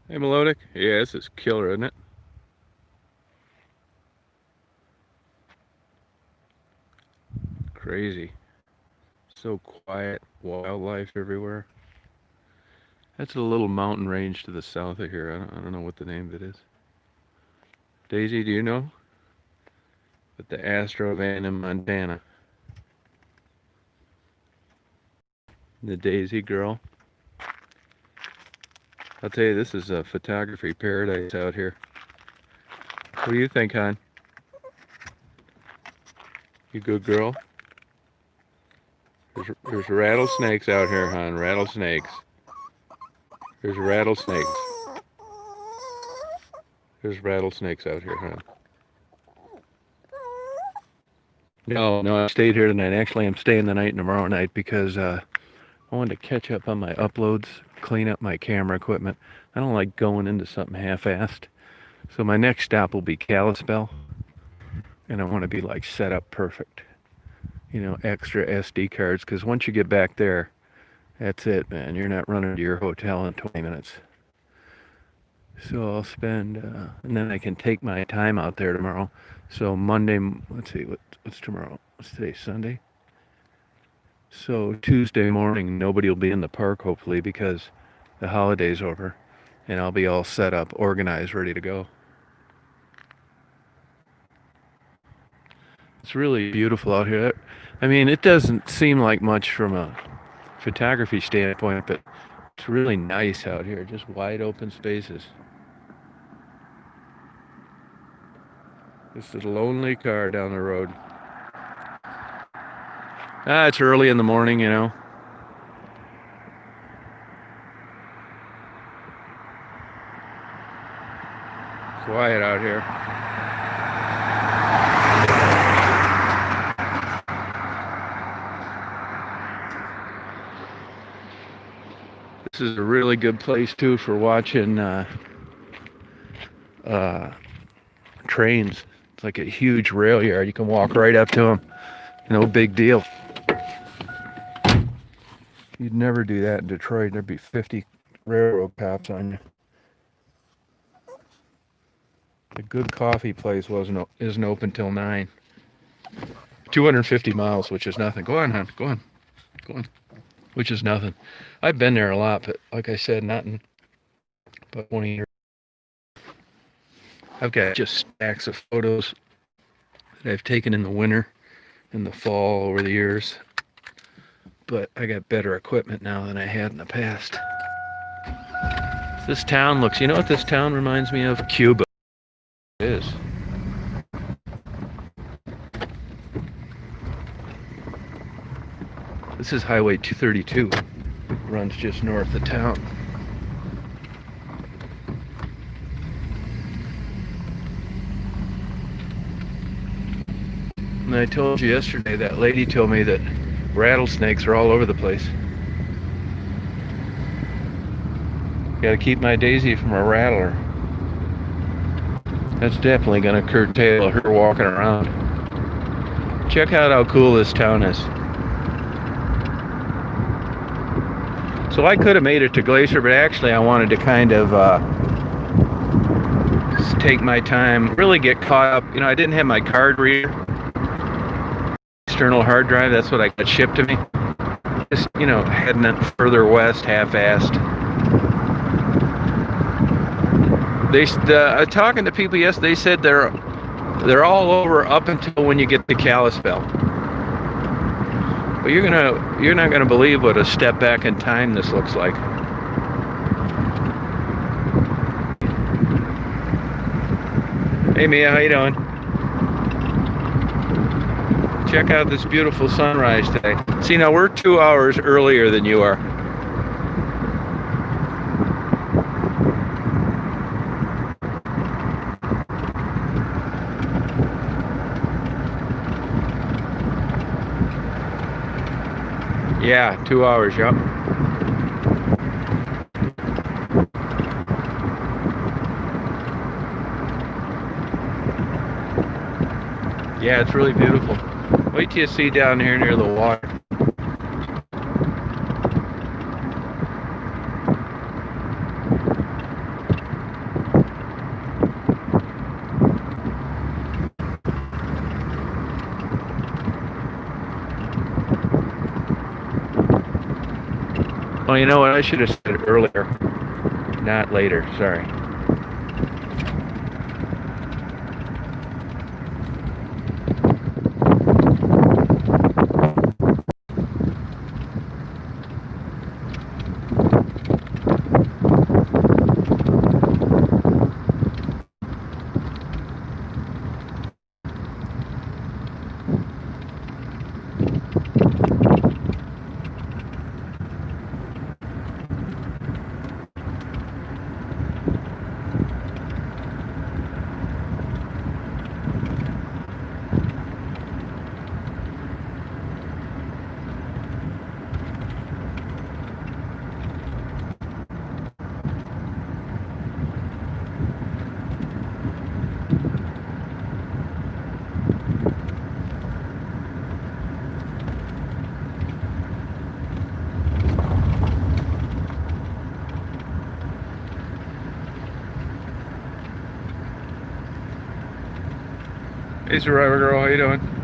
Hey, Melodic. Yeah, this is killer, isn't it? Crazy. So quiet. Wildlife everywhere. That's a little mountain range to the south of here. I don't know what the name of it is. Daisy, do you know? But the Astro van in Montana. The Daisy girl. I'll tell you, this is a photography paradise out here. What do you think, hon? You good girl? There's rattlesnakes out here, hon. Rattlesnakes. There's rattlesnakes. There's rattlesnakes out here, hon. No, I stayed here tonight. Actually, I'm staying the night tomorrow night because I wanted to catch up on my uploads, clean up my camera equipment. I don't like going into something half-assed. So my next stop will be Kalispell, and I want to be like set up perfect. Extra SD cards, because once you get back there, that's it, man. You're not running to your hotel in 20 minutes. So I'll spend, and then I can take my time out there tomorrow. So Monday, let's see, what's tomorrow? What's today, Sunday? So Tuesday morning, nobody will be in the park, hopefully, because the holiday's over, and I'll be all set up, organized, ready to go. It's really beautiful out here. I mean, it doesn't seem like much from a photography standpoint, but it's really nice out here, just wide open spaces. This is a lonely car down the road. It's early in the morning. Quiet out here. This is a really good place too for watching trains. It's like a huge rail yard. You can walk right up to them. No big deal. You'd never do that in Detroit. There'd be 50 railroad cops on you. A good coffee place isn't open till 9. 250 miles, which is nothing. Go on, hon. Go on. Go on. Which is nothing. I've been there a lot, but like I said, not in about 20 years. I've got just stacks of photos that I've taken in the winter and the fall over the years. But I got better equipment now than I had in the past. This town looks, you know what this town reminds me of? Cuba. It is. This is Highway 232. It runs just north of town. And I told you yesterday, that lady told me that rattlesnakes are all over the place. Gotta keep my Daisy from a rattler. That's definitely gonna curtail her walking around. Check out how cool this town is. So I could have made it to Glacier, but actually I wanted to kind of take my time, really get caught up. I didn't have my card reader, external hard drive. That's what I got shipped to me. Just, heading further west, half-assed. Talking to people yesterday, they said they're all over up until when you get to Kalispell. But you're not gonna believe what a step back in time this looks like. Hey Mia, how you doing? Check out this beautiful sunrise today. See, now we're 2 hours earlier than you are. Yeah, 2 hours, yup. Yeah, it's really beautiful. Wait till you see down here near the water. Oh, you know what? I should have said earlier, not later. Sorry. Hey, Survivor Girl, how you doing?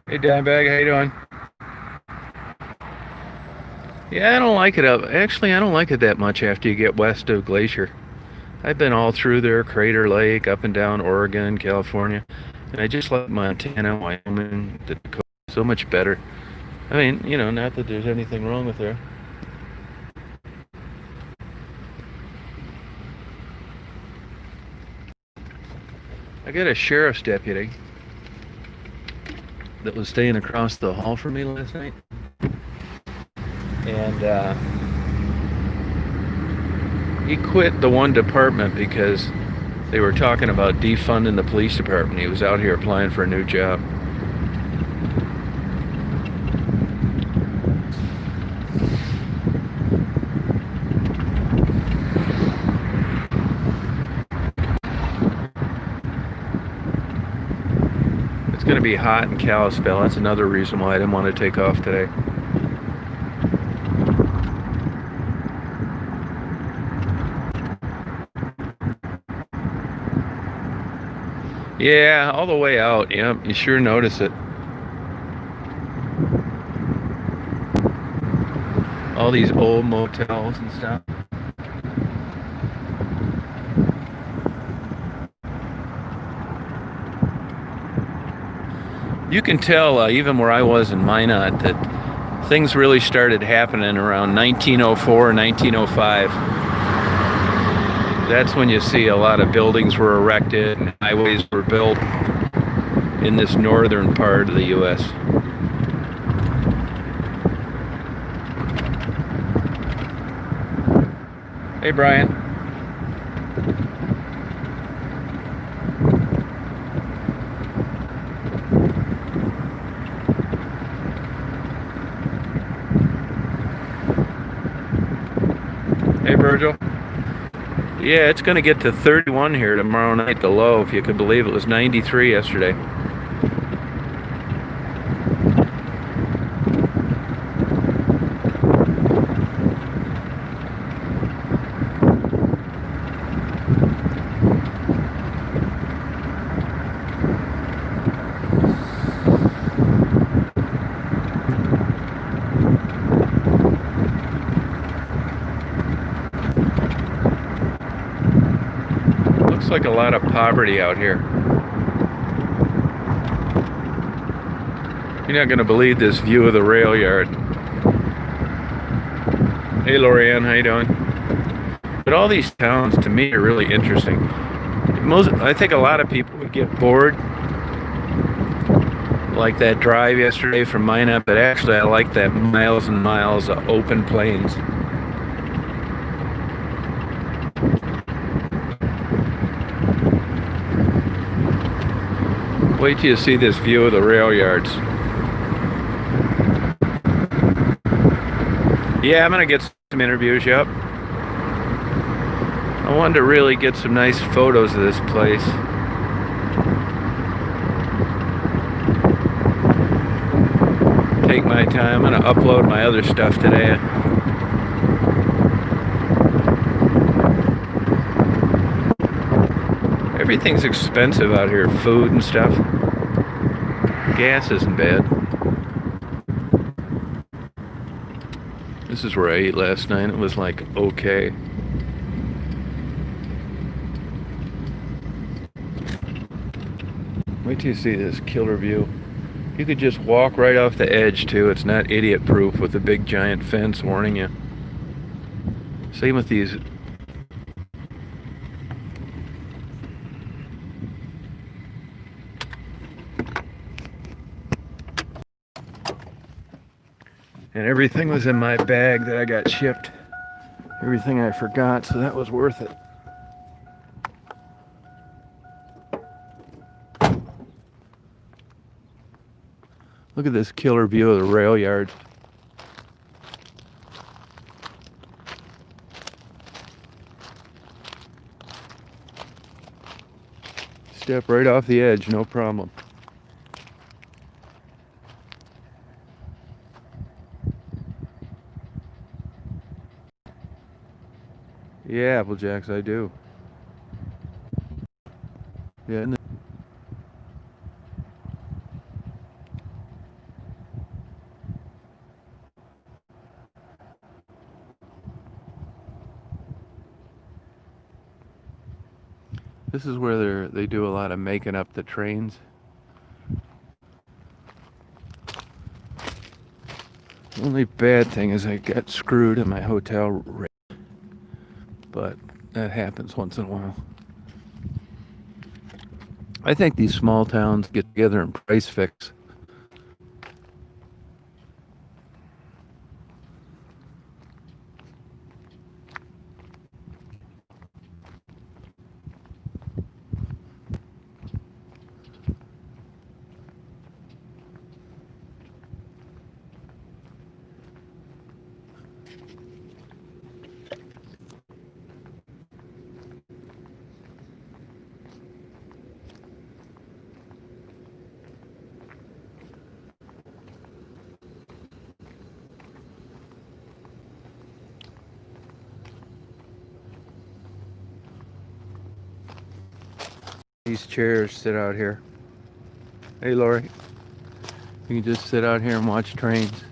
Hey, Dimebag, how you doing? Yeah, I don't like it up. Actually, I don't like it that much after you get west of Glacier. I've been all through there, Crater Lake, up and down Oregon, California, and I just like Montana, Wyoming, the Dakota so much better. I mean, not that there's anything wrong with there. I got a sheriff's deputy that was staying across the hall from me last night, and he quit the one department because they were talking about defunding the police department. He was out here applying for a new job. It's going to be hot in Kalispell. That's another reason why I didn't want to take off today. Yeah, all the way out. Yeah, you sure notice it. All these old motels and stuff. You can tell, even where I was in Minot, that things really started happening around 1904, 1905. That's when you see a lot of buildings were erected and highways were built in this northern part of the U.S. Hey, Brian. Virgil? Yeah, it's going to get to 31 here tomorrow night, the low, if you could believe it was 93 yesterday. Looks like a lot of poverty out here. You're not going to believe this view of the rail yard. Hey, Lorianne, how you doing? But all these towns, to me, are really interesting. I think a lot of people would get bored, like that drive yesterday from Minot, but actually I like that miles and miles of open plains. Wait till you see this view of the rail yards. Yeah, I'm gonna get some interviews, yep. I wanted to really get some nice photos of this place. Take my time. I'm gonna upload my other stuff today. Everything's expensive out here, food and stuff. Gas isn't bad. This is where I ate last night. It was like okay. Wait till you see this killer view. You could just walk right off the edge too. It's not idiot proof with a big giant fence warning you. Same with these. And everything was in my bag that I got shipped. Everything I forgot, so that was worth it. Look at this killer view of the rail yard. Step right off the edge, no problem. Yeah, Applejacks, I do. Yeah. This is where they do a lot of making up the trains. The only bad thing is I got screwed in my hotel rate, but that happens once in a while. I think these small towns get together and price fix. These chairs sit out here. Hey, Lori. You can just sit out here and watch trains.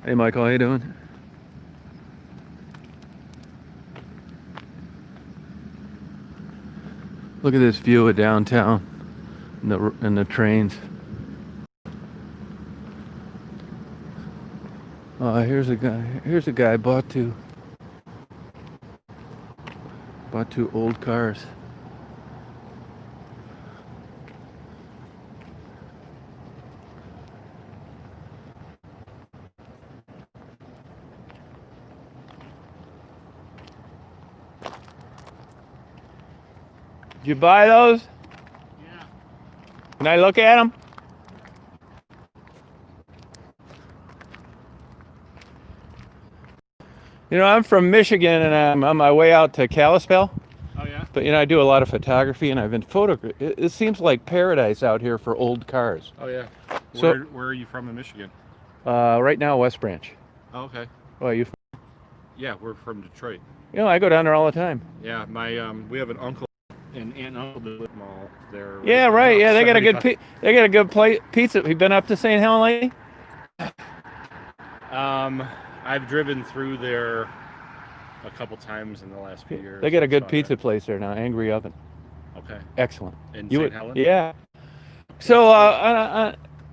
Hey, Michael, how you doing? Look at this view of downtown and the trains. Here's a guy. Here's a guy bought two old cars. Did you buy those? Yeah. Can I look at them? You know, I'm from Michigan and I'm on my way out to Kalispell. Oh yeah. But you know, I do a lot of photography and I've been photographing. It seems like paradise out here for old cars. Oh yeah. So- Where are you from in Michigan? Right now, West Branch. Oh, okay. Well, Yeah, we're from Detroit. you know, I go down there all the time. Yeah, my we have an uncle and aunt and uncle that live mall there. Yeah, right. Yeah, they got a good 75. they got a good pizza. Have you been up to St. Helen lately? I've driven through there a couple times in the last few years. They got a good Saw pizza place there now, Angry Oven. that. Okay. Excellent. In You St. would- Helen? Yeah. So,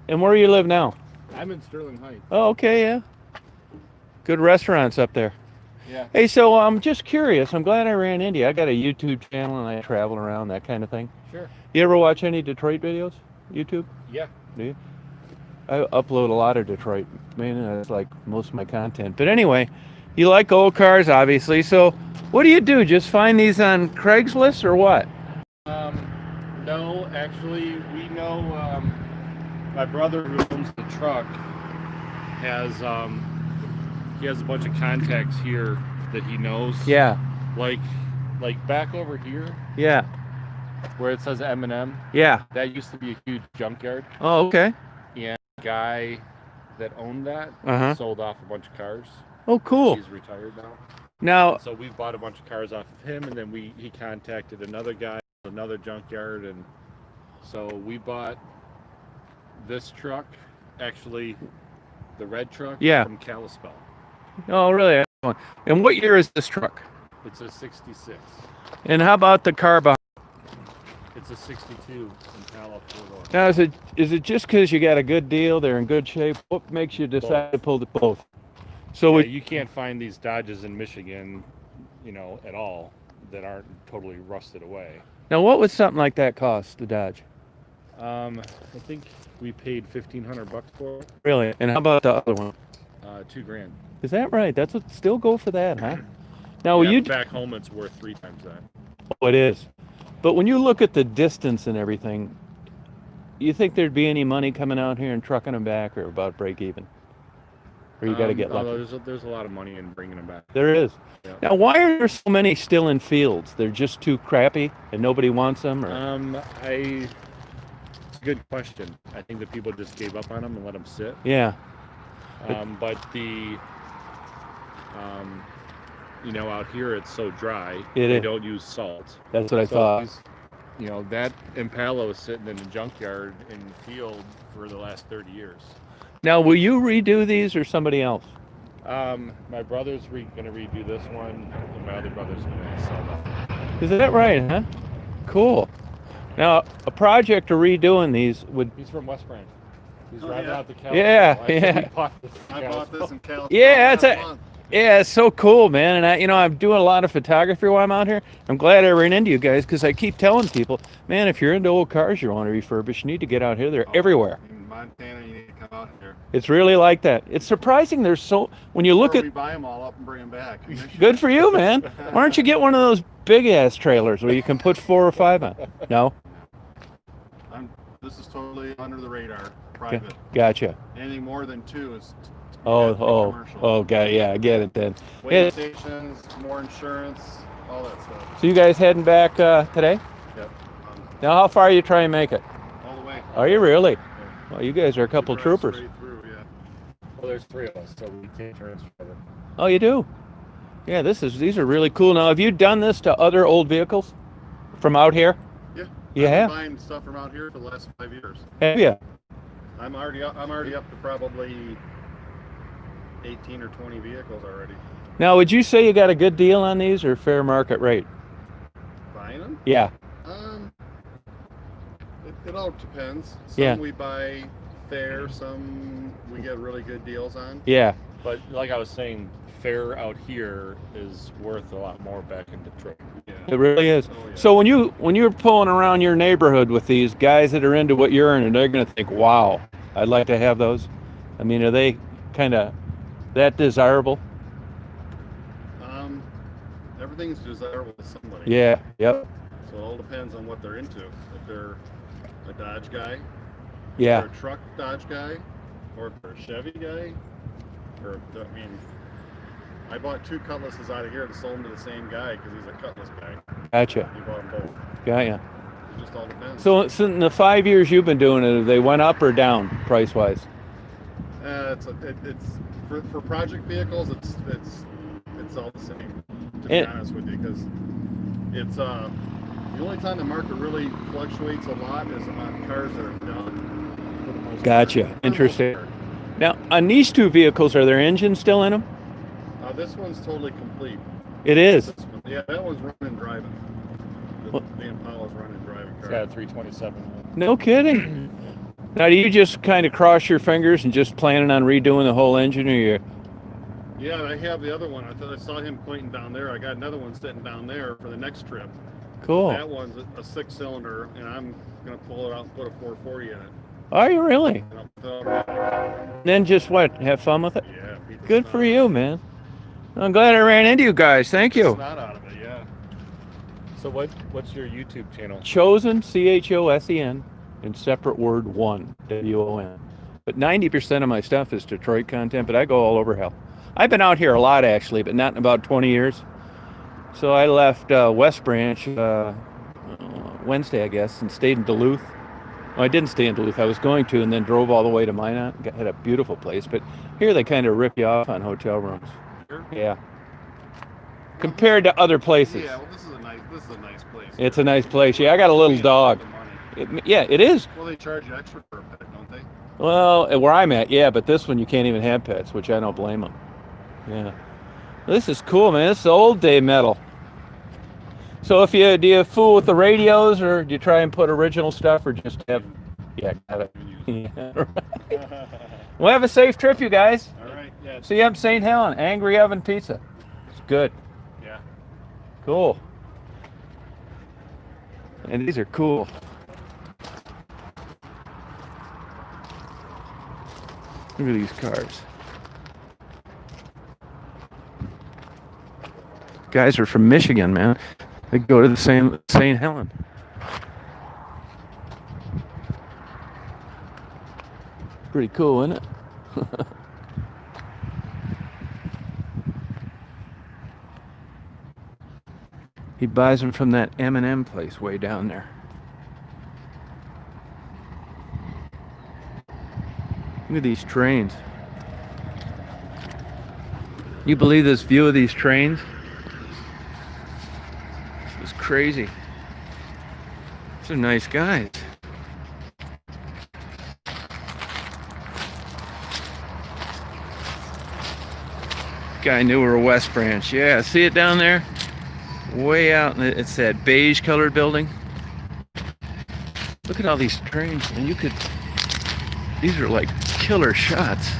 and where do you live now? I'm in Sterling Heights. Oh, okay, yeah. Good restaurants up there. Yeah. Hey, so I'm just curious. I'm glad I ran into you. I got a YouTube channel and I travel around, that kind of thing. Sure. You ever watch any Detroit videos? YouTube? Yeah. Do you? I upload a lot of Detroit. Man, that's like most of my content. But anyway, you like old cars, obviously. So what do? Just find these on Craigslist or what? No, actually, we know my brother who owns the truck has he has a bunch of contacts here that he knows. Yeah, Like back over here yeah, where it says M&M, yeah. that used to be a huge junkyard. Oh, okay. And the guy that owned that Uh-huh. sold off a bunch of cars. Oh, cool. He's retired now. Now, So we've bought a bunch of cars off of him, and then he contacted another guy, another junkyard, and so we bought this truck, actually the red truck, Yeah. from Kalispell. oh, really? And what year is this truck? It's a 66. And how about the car behind? It's a 62 Impala 4-door. Now, is it just because you got a good deal, they're in good shape? What makes you decide to pull the both? So Yeah, you can't find these Dodges in Michigan, at all that aren't totally rusted away. now, what would something like that cost, the Dodge? I think we paid $1,500 for it. Really? And how about the other one? $2,000. Is that right? That's what still go for that, huh? Now, Yeah, back home it's worth 3 times that. Oh, it is. But when you look at the distance and everything, you think there'd be any money coming out here and trucking them back, or about break even? Or you got to get lucky? There's a lot of money in bringing them back. There is. Yeah. Now, why are there so many still in fields? They're just too crappy and nobody wants them? Or? It's a good question. I think that people just gave up on them and let them sit. Yeah. But out here it's so dry. They don't use salt. That's what I thought. That Impala was sitting in a junkyard in the field for the last 30 years. Now, will you redo these or somebody else? My brother's going to redo this one, and my other brother's going to sell that. Is that right, huh? Cool. Now, a project of redoing these would... He's from West Branch. He's driving out to California. Yeah. I bought this in California. Yeah, yeah, it's so cool, man. And I'm doing a lot of photography while I'm out here. I'm glad I ran into you guys because I keep telling people, man, if you're into old cars you want to refurbish, you need to get out here. They're everywhere. In Montana, you need to come out here. It's really like that. It's surprising there's so... When you look Or at... we buy them all up and bring them back. Good for you, man. Why don't you get one of those big-ass trailers where you can put 4 or 5 on? No? This is totally under the radar, private. Gotcha. Anything more than 2 is Oh, yeah, I get it then. Weigh stations, more insurance, all that stuff. So you guys heading back today? Yep. Now, how far are you trying to make it? All the way. Are you really? Yeah. Well, you guys are a couple Drive troopers. straight through, yeah. Well, there's 3 of us, so we can't transfer it. Oh, you do? Yeah, these are really cool. Now, have you done this to other old vehicles from out here? Yeah. You I've have? been buying stuff from out here for the last 5 years. Have you? I'm already up to probably 18 or 20 vehicles already. Now, would you say you got a good deal on these or fair market rate? Buying them? Yeah. It all depends. Some we buy fair, some we get really good deals on. Yeah. But like I was saying, fare out here is worth a lot more back in Detroit. Yeah. It really is. Oh, yeah. So when you're pulling around your neighborhood with these guys that are into what you're earning, they're going to think, wow, I'd like to have those. I mean, are they kind of that desirable? Everything's desirable to somebody. Yeah. Yep. So it all depends on what they're into. If they're a Dodge guy, Yeah. or a truck Dodge guy, or if they're a Chevy guy, or I mean, I bought 2 Cutlasses out of here and sold them to the same guy because he's a Cutlass guy. Gotcha. He bought them both. Got ya. It just all depends. So in the 5 years you've been doing it, have they went up or down price wise? It's for project vehicles. It's all the same. To be honest with you, because it's the only time the market really fluctuates a lot is on cars that are done. Gotcha. Interesting. Now on these 2 vehicles, are there engines still in them? This one's totally complete. It is. This one, yeah, that one's running driving. The Impala's running driving car. It's got a 327. No kidding. Now, do you just kind of cross your fingers and just planning on redoing the whole engine, or you? Yeah, I have the other one. I saw him pointing down there. I got another one sitting down there for the next trip. Cool. That one's a 6-cylinder, and I'm gonna pull it out and put a 440 in it. Are you really? And I'll put it automatic. Then just what? Have fun with it? Yeah. Good for you, man. I'm glad I ran into you guys. Thank you. Snot out of it, yeah. So what's your YouTube channel? Chosen, CHOSEN, and separate word 1, WON. But 90% of my stuff is Detroit content, but I go all over hell. I've been out here a lot, actually, but not in about 20 years. So I left West Branch Wednesday, I guess, and stayed in Duluth. Well, I didn't stay in Duluth. I was going to, and then drove all the way to Minot. Had a beautiful place, but here they kind of rip you off on hotel rooms. Sure. Yeah. Compared to other places. Yeah, well, this is a nice place. It's a nice place. Yeah, I got a little dog. Yeah, it is. Well, they charge you extra for a pet, don't they? Well, where I'm at, yeah, but this one you can't even have pets, which I don't blame them. Yeah. This is cool, man. This is old day metal. So do you fool with the radios, or do you try and put original stuff, or just have? Yeah, got it. Yeah, right. Well, have a safe trip, you guys. All right. Yeah. See you up in St. Helen. Angry Oven Pizza. It's good. Yeah. Cool. And these are cool. Look at these cars. Guys are from Michigan, man. They go to the same St. Helen. Pretty cool, isn't it? He buys them from that M&M place way down there. Look at these trains. You believe this view of these trains? It's crazy. These are nice guys. Guy knew we were West Branch. Yeah, see it down there? Way out, and it's that beige colored building. Look at all these trains, and these are like killer shots.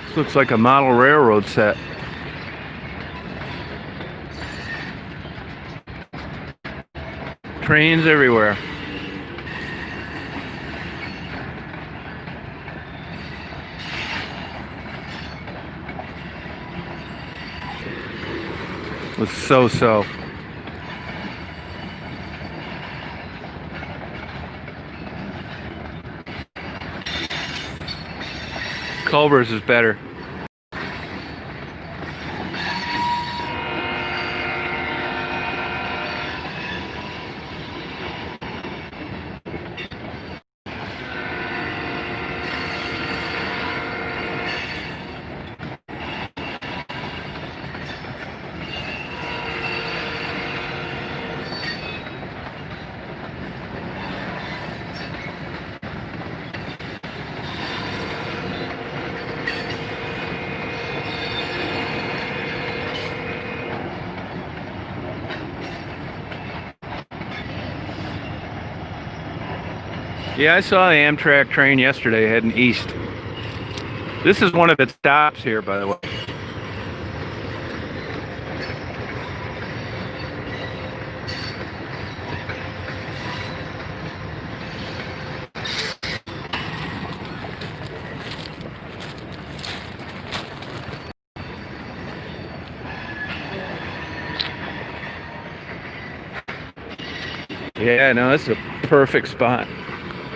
This looks like a model railroad set. Trains everywhere. was so-so. Culver's is better. Yeah, I saw the Amtrak train yesterday heading east. This is one of its stops here, by the way. Yeah, no, this is a perfect spot.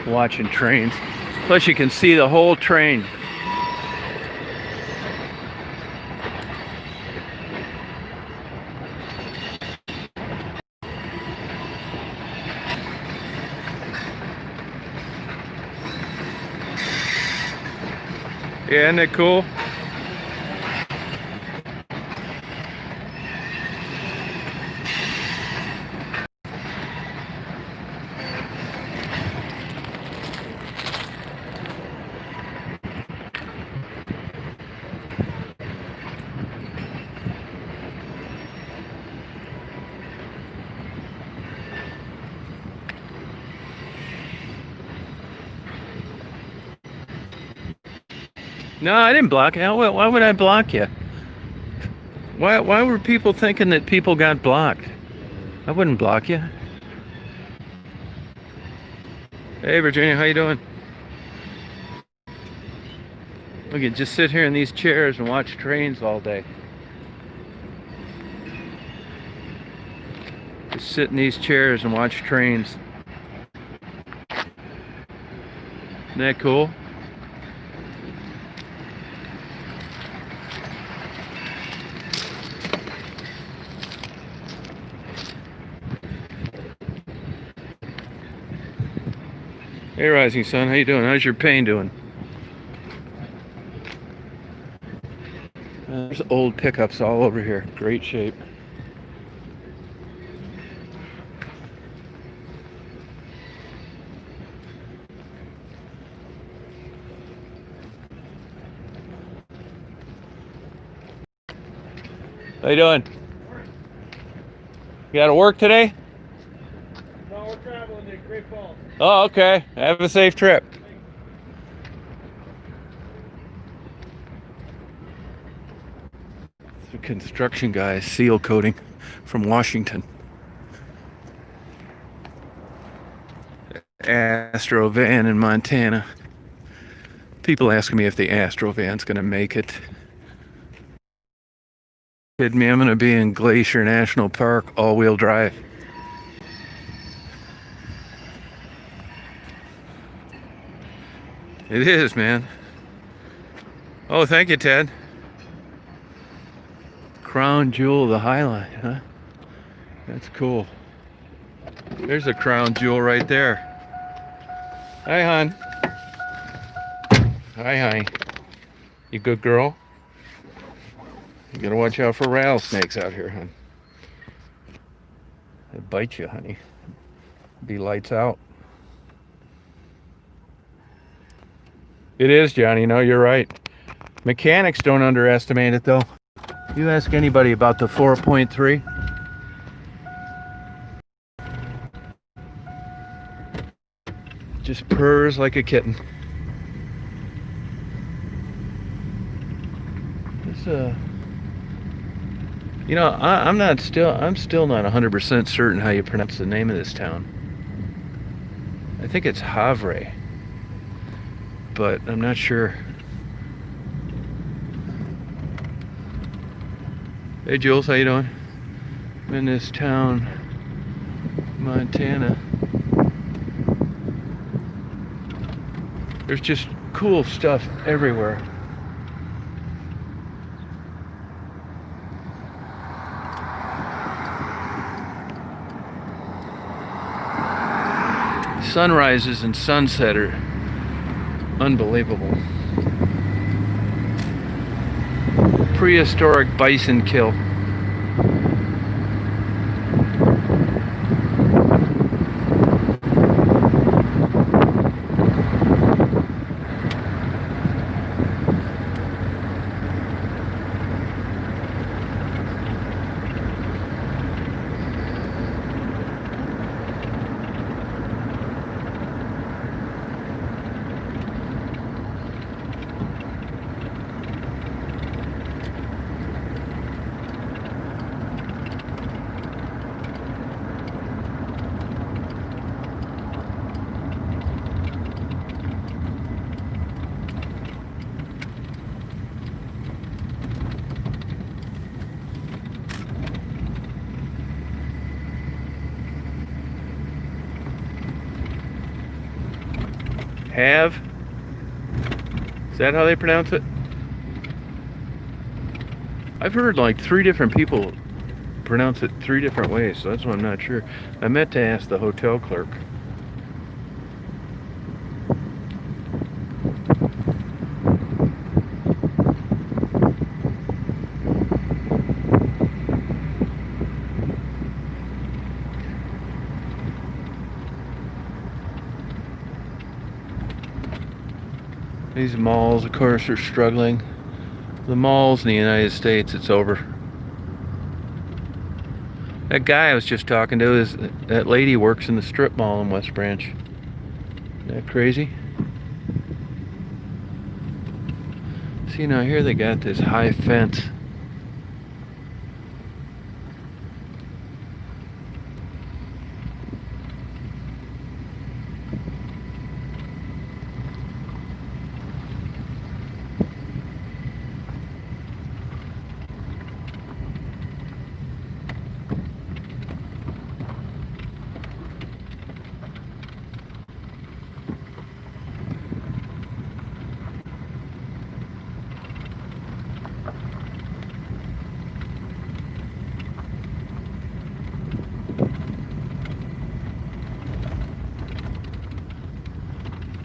Watching trains. Plus you can see the whole train. Yeah, isn't it cool? No, I didn't block you. Why would I block you? Why were people thinking that people got blocked? I wouldn't block you. Hey, Virginia, how you doing? We could just sit here in these chairs and watch trains all day. Just sit in these chairs and watch trains. Isn't that cool? Hey, Rising Sun, how you doing? How's your pain doing? There's old pickups all over here. Great shape. How you doing? You got to work today? No, we're traveling to Great Falls. Oh, okay. Have a safe trip. The construction guy, seal coating from Washington. Astro van in Montana. People asking me if the Astro van's gonna make it. Kidding me, I'm gonna be in Glacier National Park, all-wheel drive. It is, man. Oh, thank you, Ted. Crown jewel of the Highline, huh? That's cool. There's a crown jewel right there. Hi, hon. Hi. You good girl? You gotta watch out for rattlesnakes out here, hon. They bite you, honey. Be lights out. It is, Johnny. No, you're right. Mechanics don't underestimate it, though. You ask anybody about the 4.3. Just purrs like a kitten. It's you know, I'm still not 100% certain how you pronounce the name of this town. I think it's Havre, but I'm not sure. Hey Jules, how you doing? I'm in this town, Montana. There's just cool stuff everywhere. Sunrises and sunset are unbelievable. Prehistoric bison kill. Have? Is that how they pronounce it? I've heard like 3 different people pronounce it 3 different ways, so that's why I'm not sure. I meant to ask the hotel clerk. These malls, of course, are struggling. The malls in the United States, it's over. That guy I was just talking to, that lady works in the strip mall in West Branch. Isn't that crazy? See, now here they got this high fence.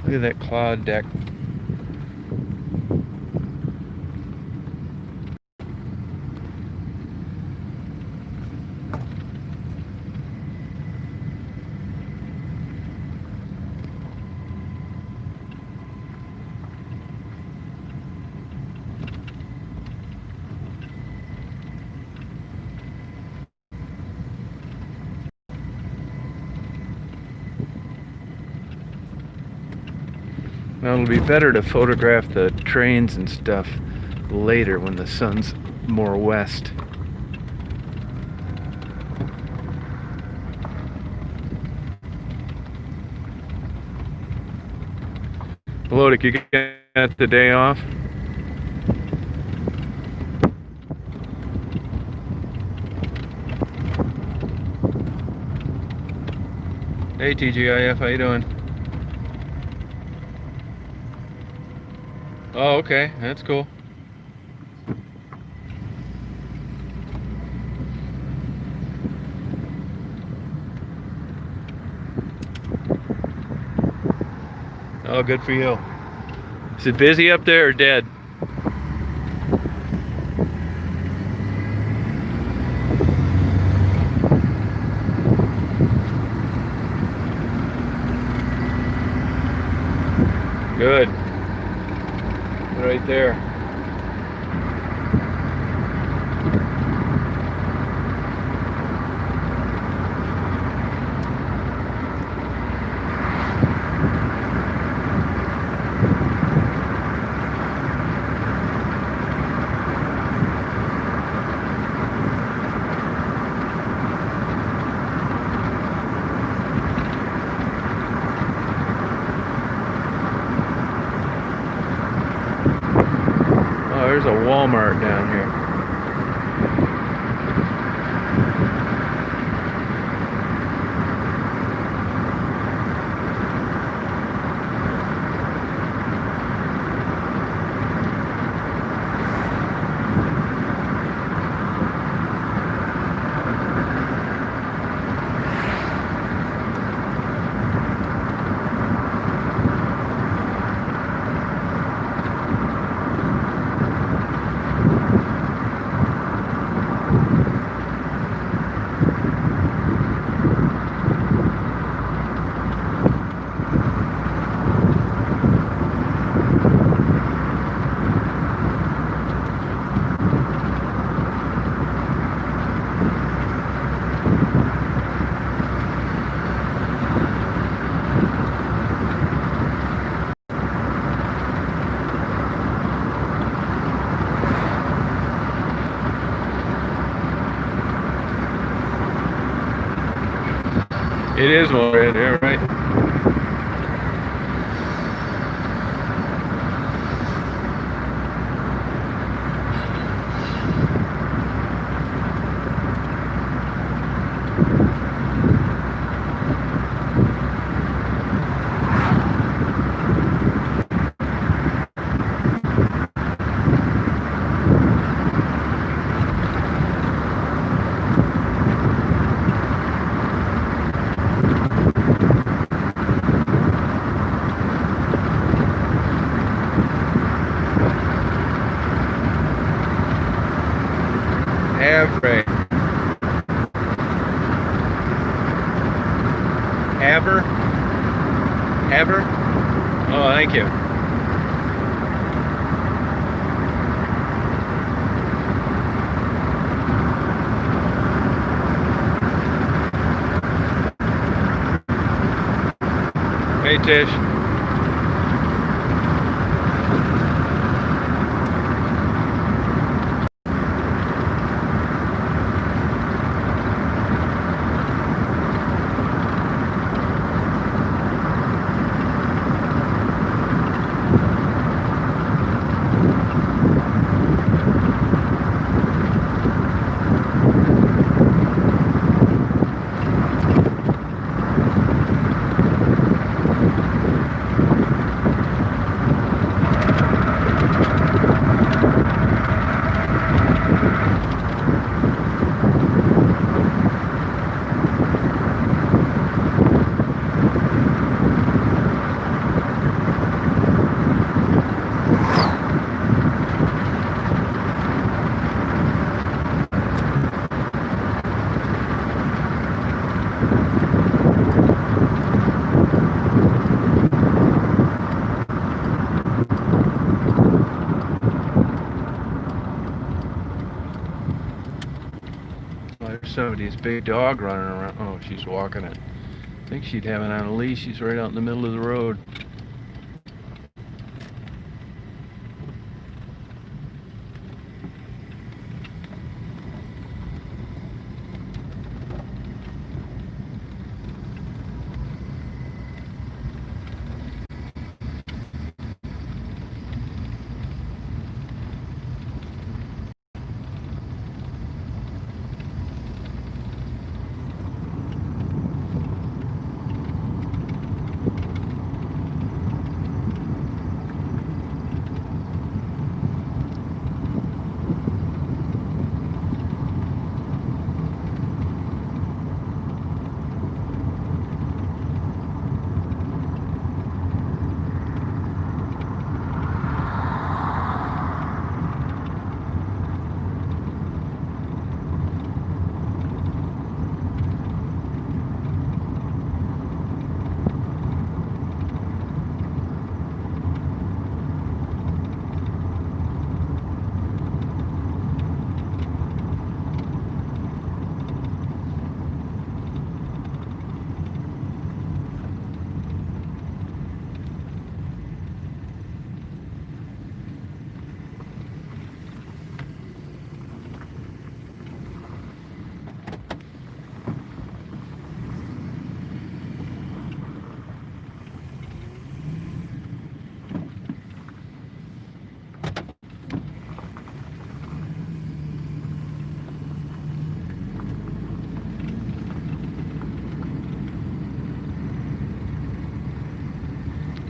Look at that cloud deck. Well, it'll be better to photograph the trains and stuff later when the sun's more west. Lodic, you got the day off? Hey TGIF, how you doing? Oh, okay, that's cool. Oh, good for you. Is it busy up there or dead? Good. Right there. Oh, there's a Walmart down here. It is more red, yeah, right. Havre. Havre? Havre? Oh, thank you. Hey, Tish. There's somebody's big dog running around. Oh, she's walking it. I think she'd have it on a leash. She's right out in the middle of the road.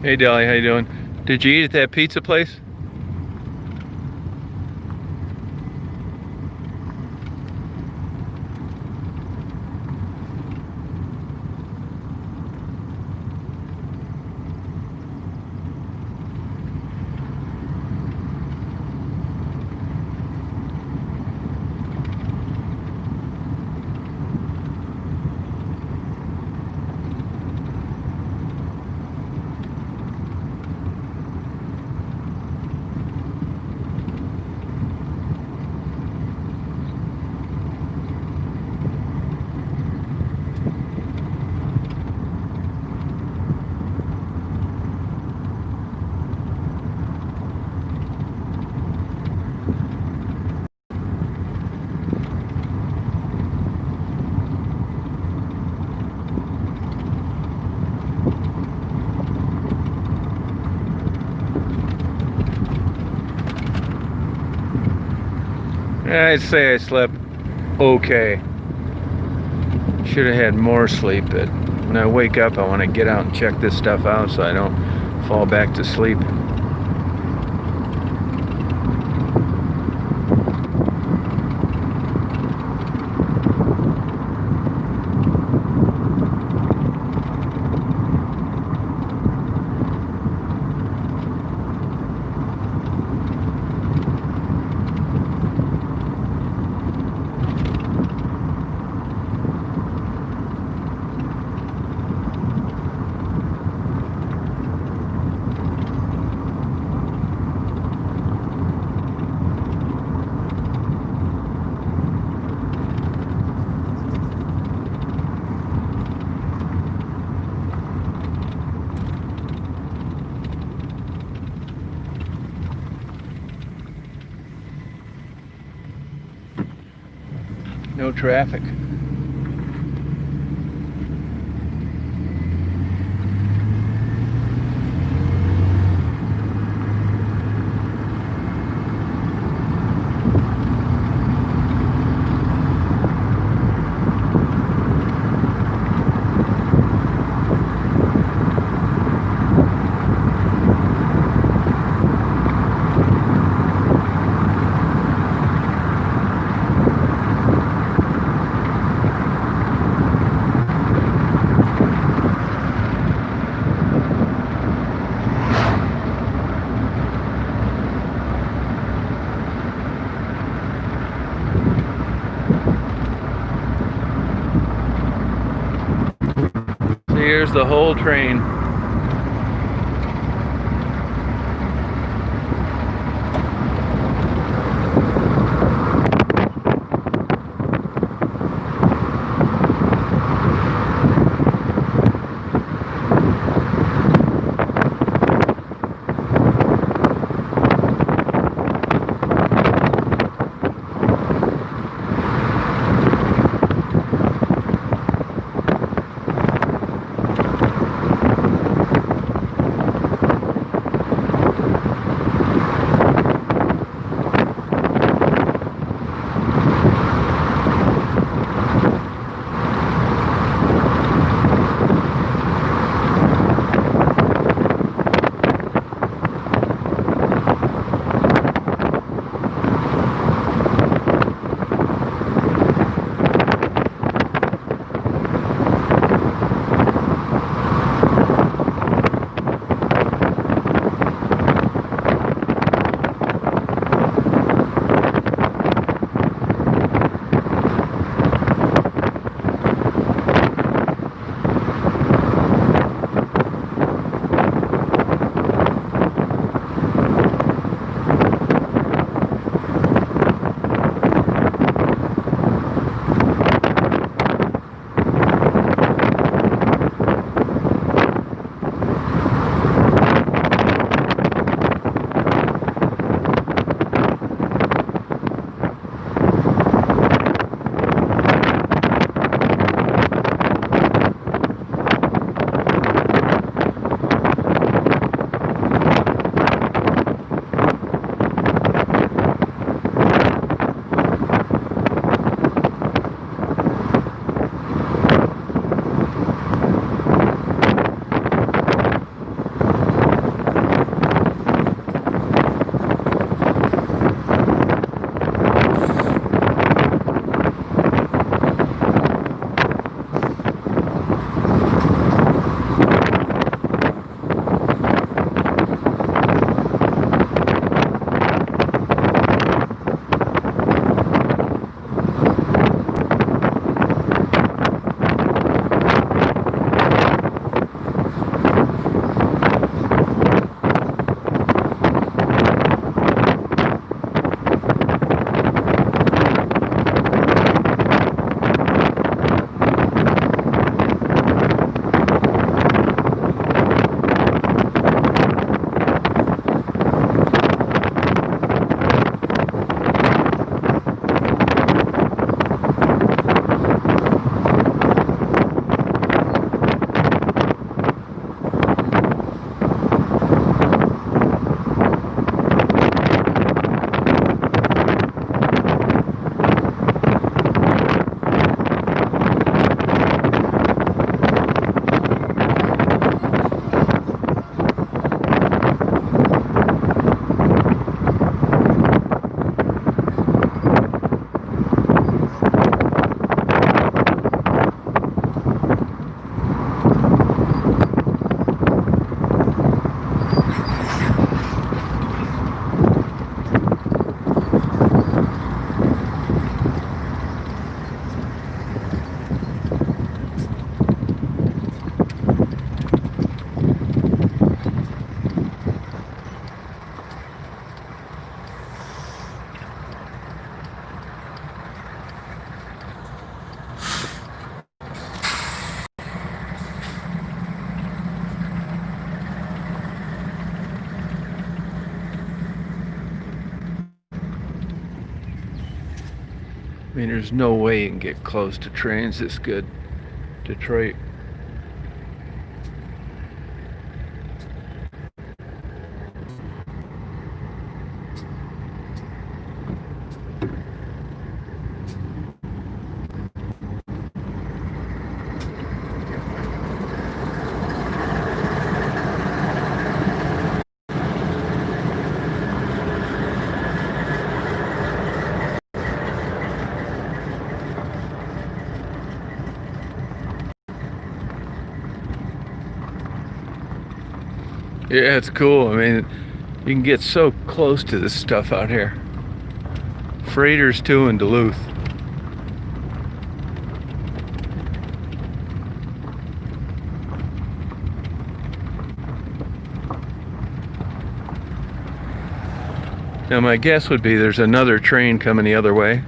Hey, Dolly, how you doing? Did you eat at that pizza place? I'd say I slept okay. Should have had more sleep, but when I wake up, I want to get out and check this stuff out so I don't fall back to sleep. No traffic. Here's the whole train. mean, there's no way you can get close to trains this good. Detroit. Yeah, it's cool. I mean, you can get so close to this stuff out here. Freighters too in Duluth. Now my guess would be there's another train coming the other way.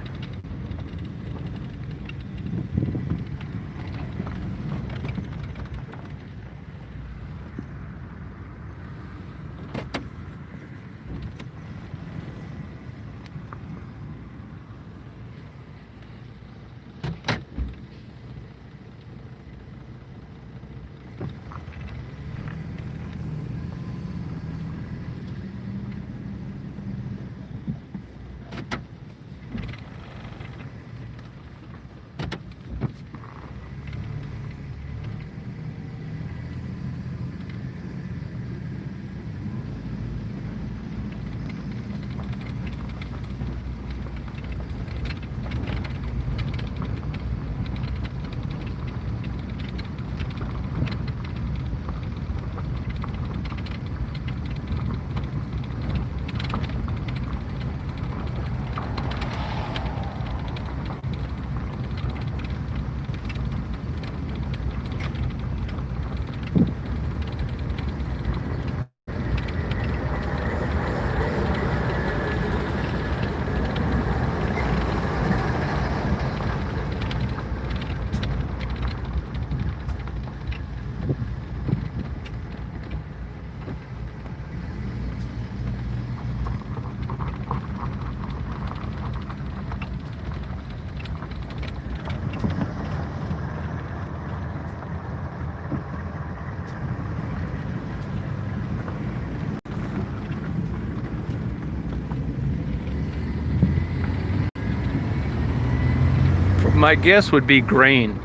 My guess would be grain.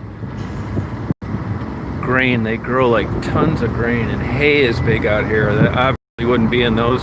Grain, they grow like tons of grain, and hay is big out here. That obviously wouldn't be in those.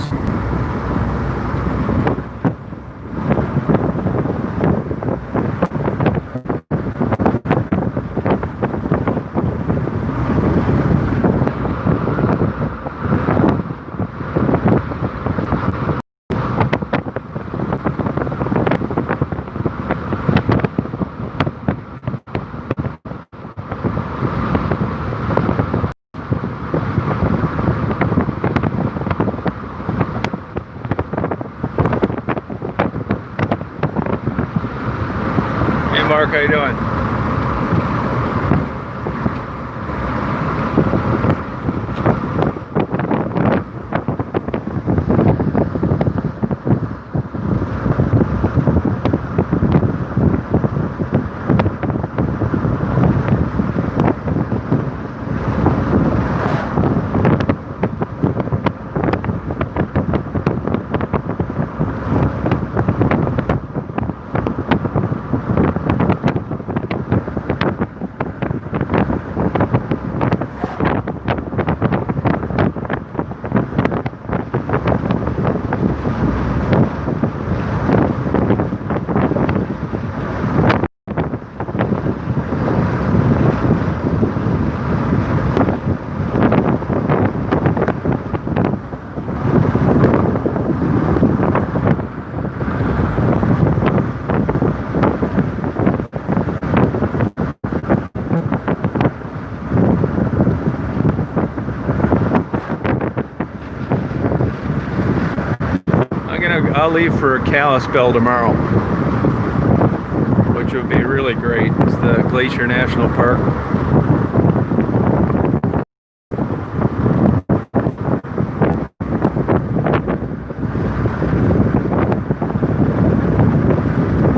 Hey Mark, how you doing? I'll leave for Kalispell tomorrow, which would be really great. It's the Glacier National Park.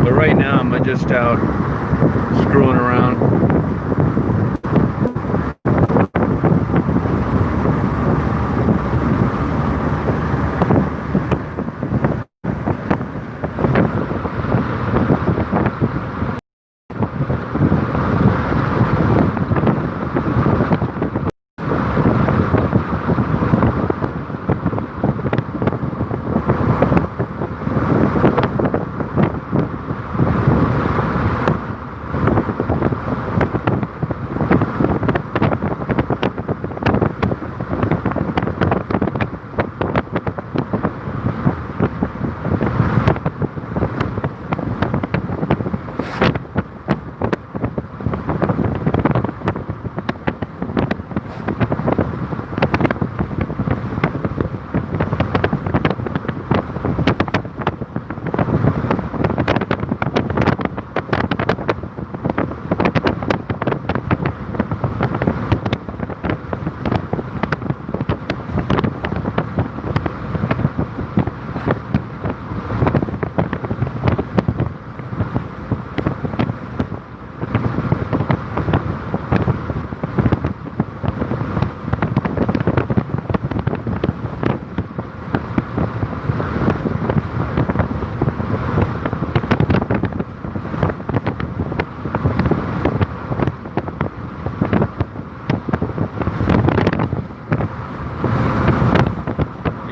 But right now I'm just just out screwing around.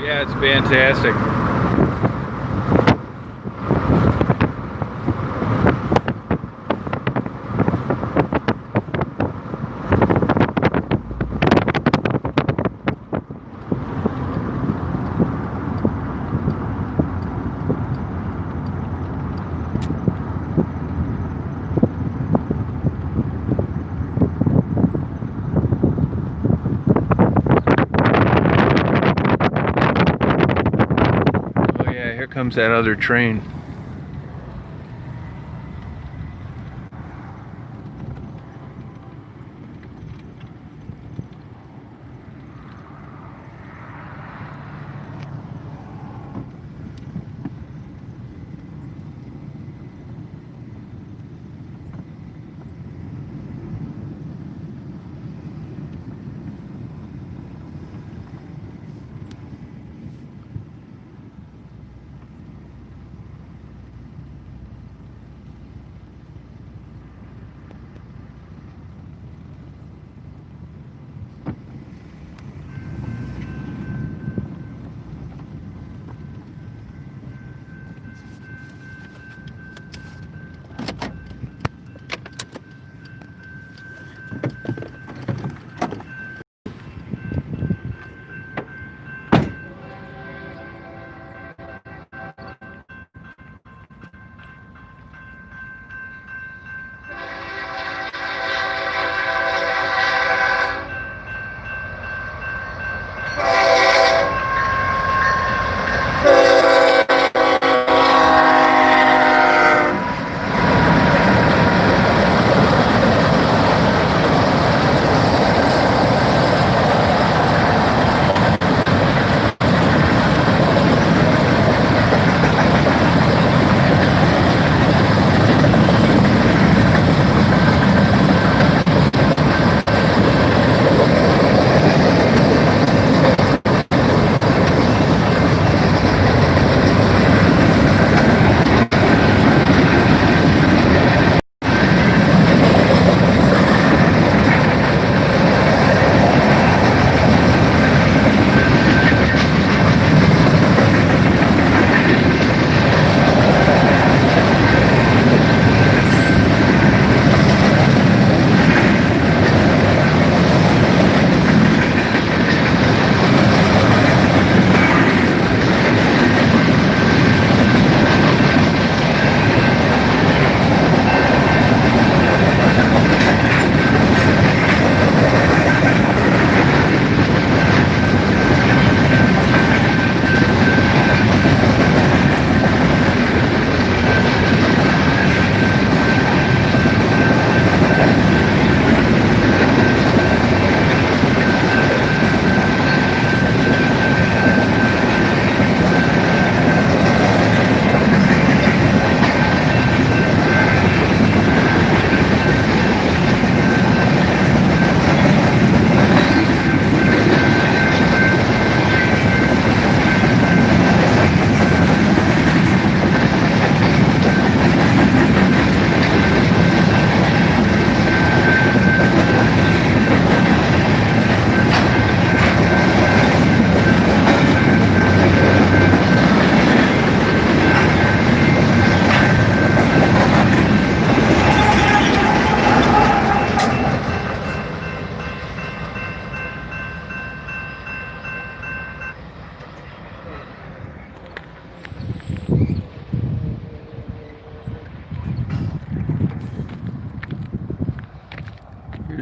Yeah, it's fantastic. Oh yeah, here comes that other train.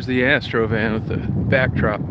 Here's the Astro van with the backdrop.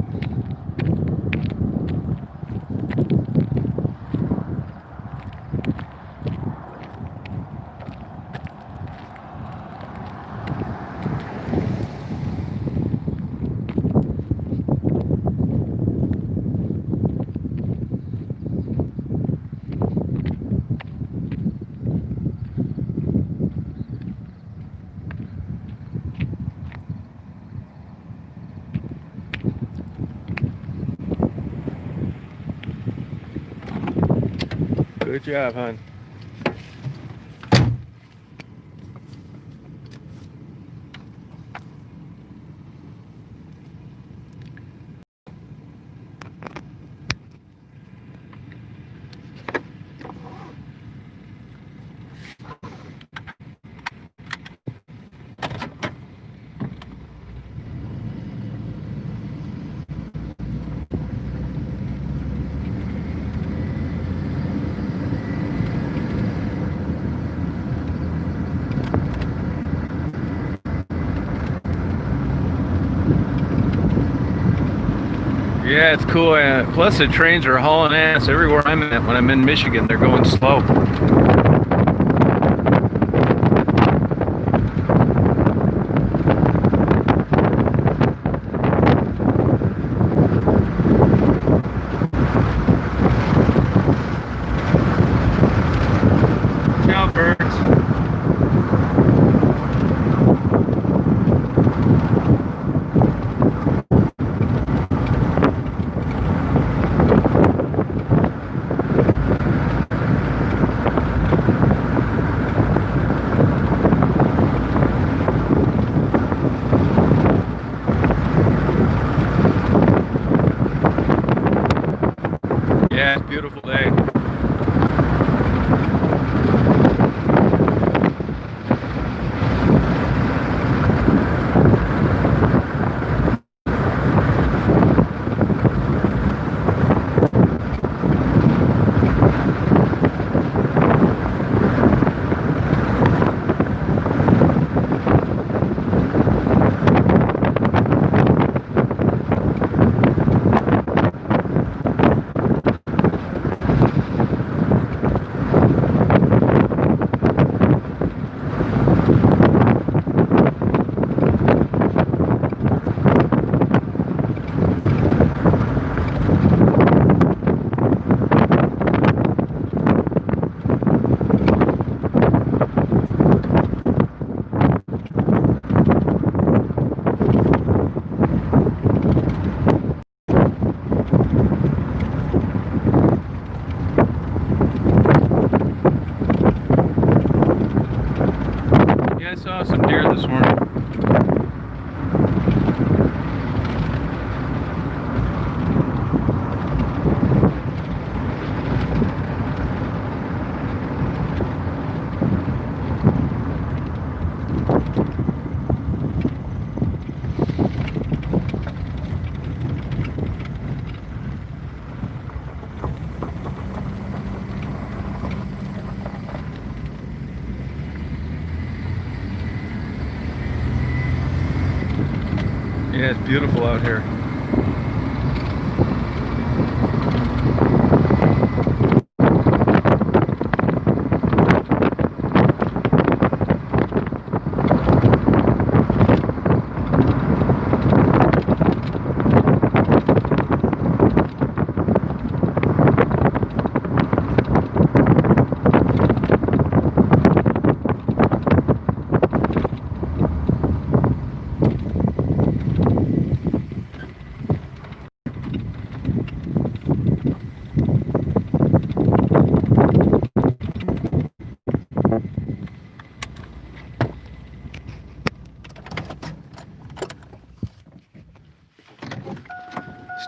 Good job, hon. Yeah, it's cool. Plus, the trains are hauling ass everywhere I'm at. When I'm in Michigan, they're going slow. Ciao, birds. Yeah, it's a beautiful day. Yeah, I saw some deer this morning. Yeah, it's beautiful out here.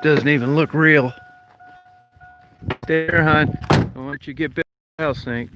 This doesn't even look real. Stay there, hon. Don't want you to get bit by a rattlesnake.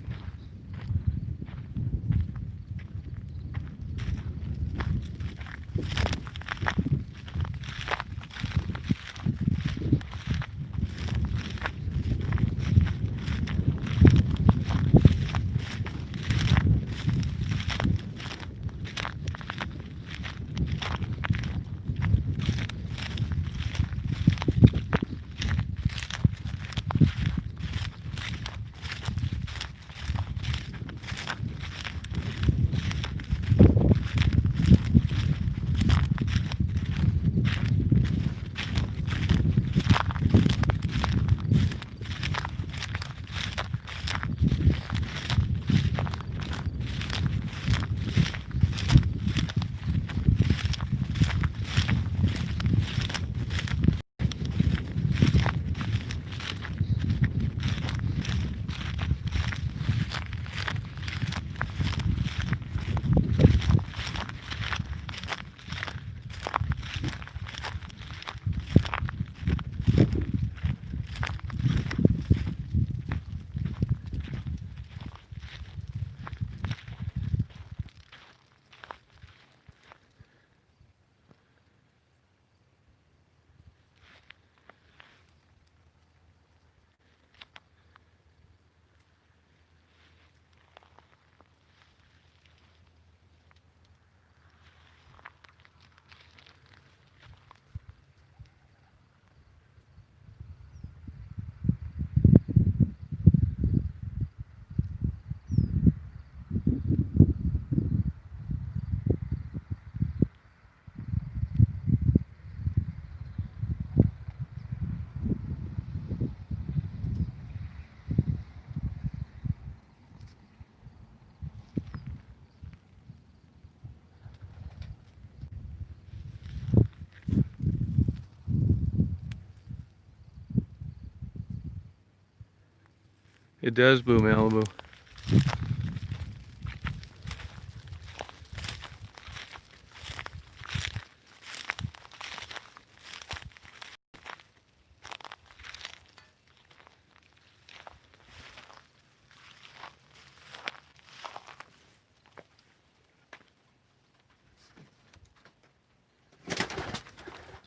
It does, Boo Malibu.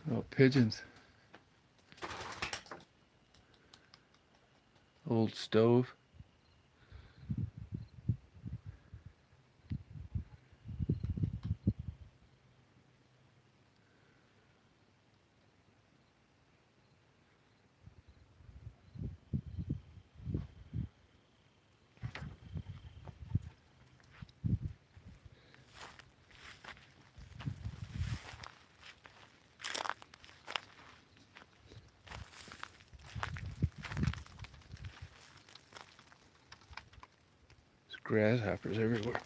Oh, pigeons. Old stove. There's grasshoppers everywhere.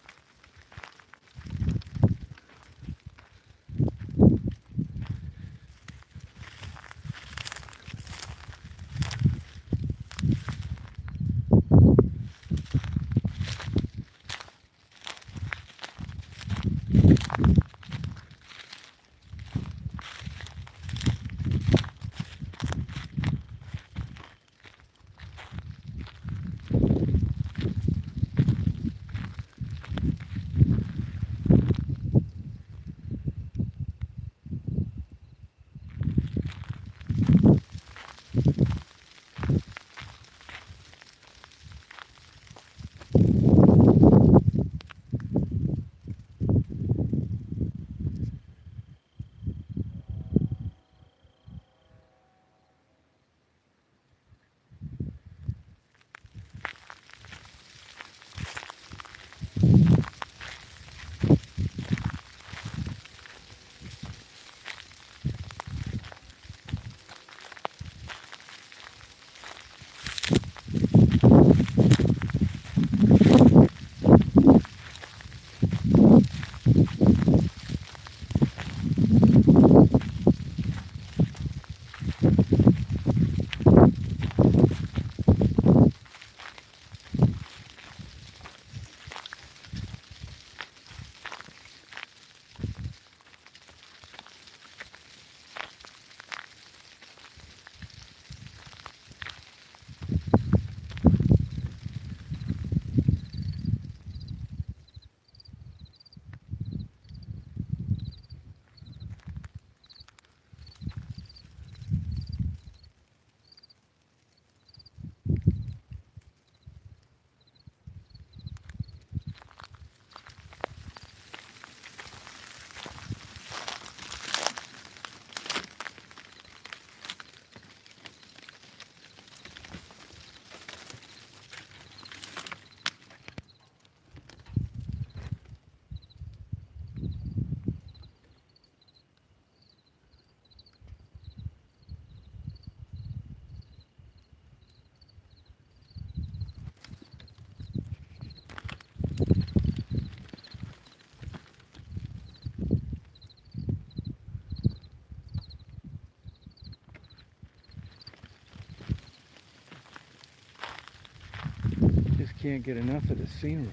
Just can't get enough of the scenery.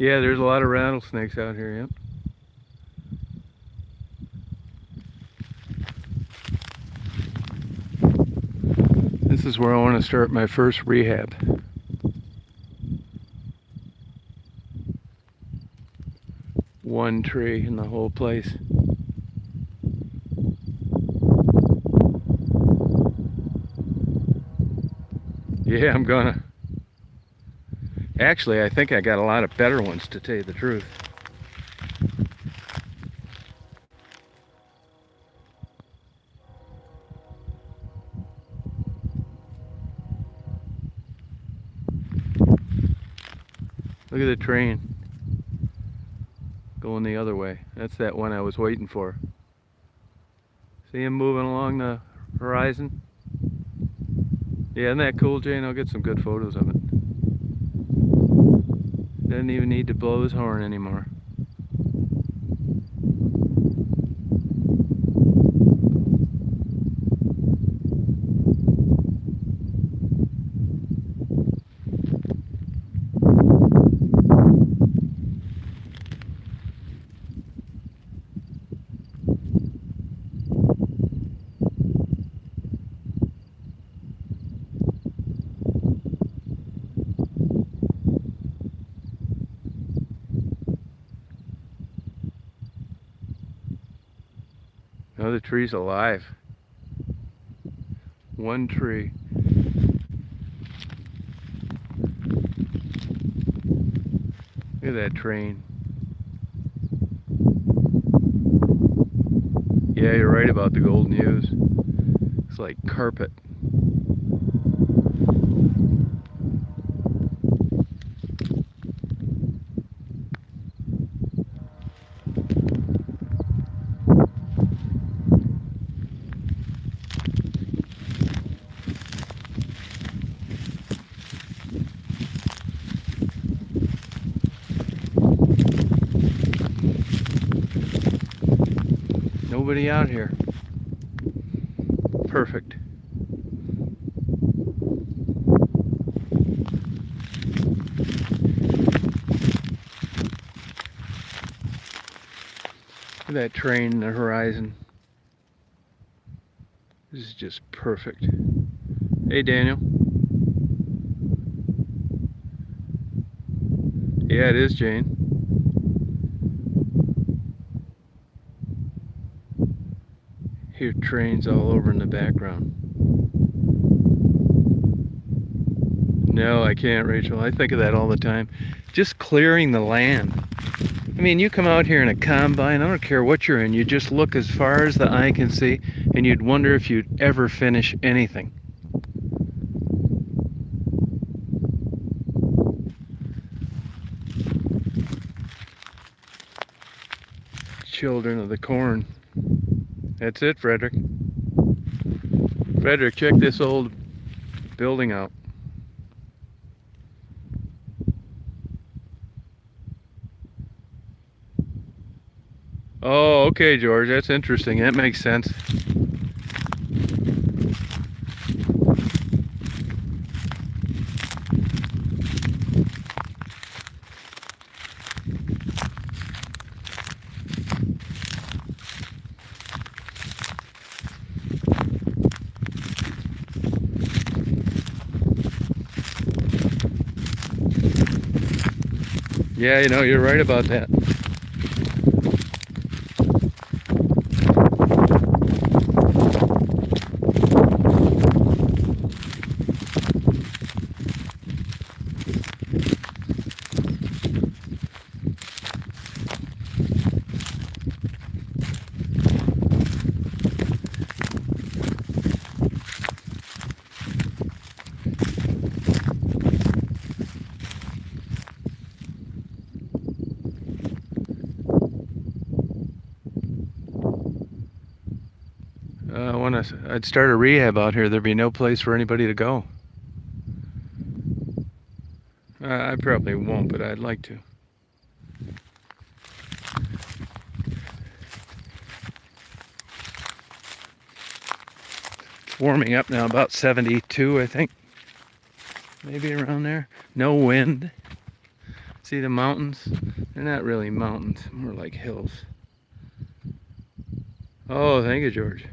Yeah, there's a lot of rattlesnakes out here, yep. This is where I want to start my first rehab. One tree in the whole place. Yeah, I'm gonna. Actually, I think I got a lot of better ones, to tell you the truth. Look at the train going the other way. That's that one I was waiting for. See him moving along the horizon? Yeah, isn't that cool, Jane? I'll get some good photos of it. Doesn't even need to blow his horn anymore. Oh, the tree's alive. One tree. Look at that train. Yeah, you're right about the golden hues. It's like carpet. Nobody out here. Perfect. Look at that train in the horizon. This is just perfect. Hey, Daniel. Yeah, it is, Jane. Hear trains all over in the background. No, I can't, Rachel. I think of that all the time. Just clearing the land. I mean, you come out here in a combine, I don't care what you're in, you just look as far as the eye can see, and you'd wonder if you'd ever finish anything. Children of the corn. That's it, Frederick. Frederick, check this old building out. Oh, okay, George, that's interesting. That makes sense. Yeah, you know, you're right about that. I'd start a rehab out here. There'd be no place for anybody to go. I probably won't, but I'd like to. It's warming up now, about 72, I think. Maybe around there. No wind. See the mountains? They're not really mountains, more like hills. Oh, thank you, George.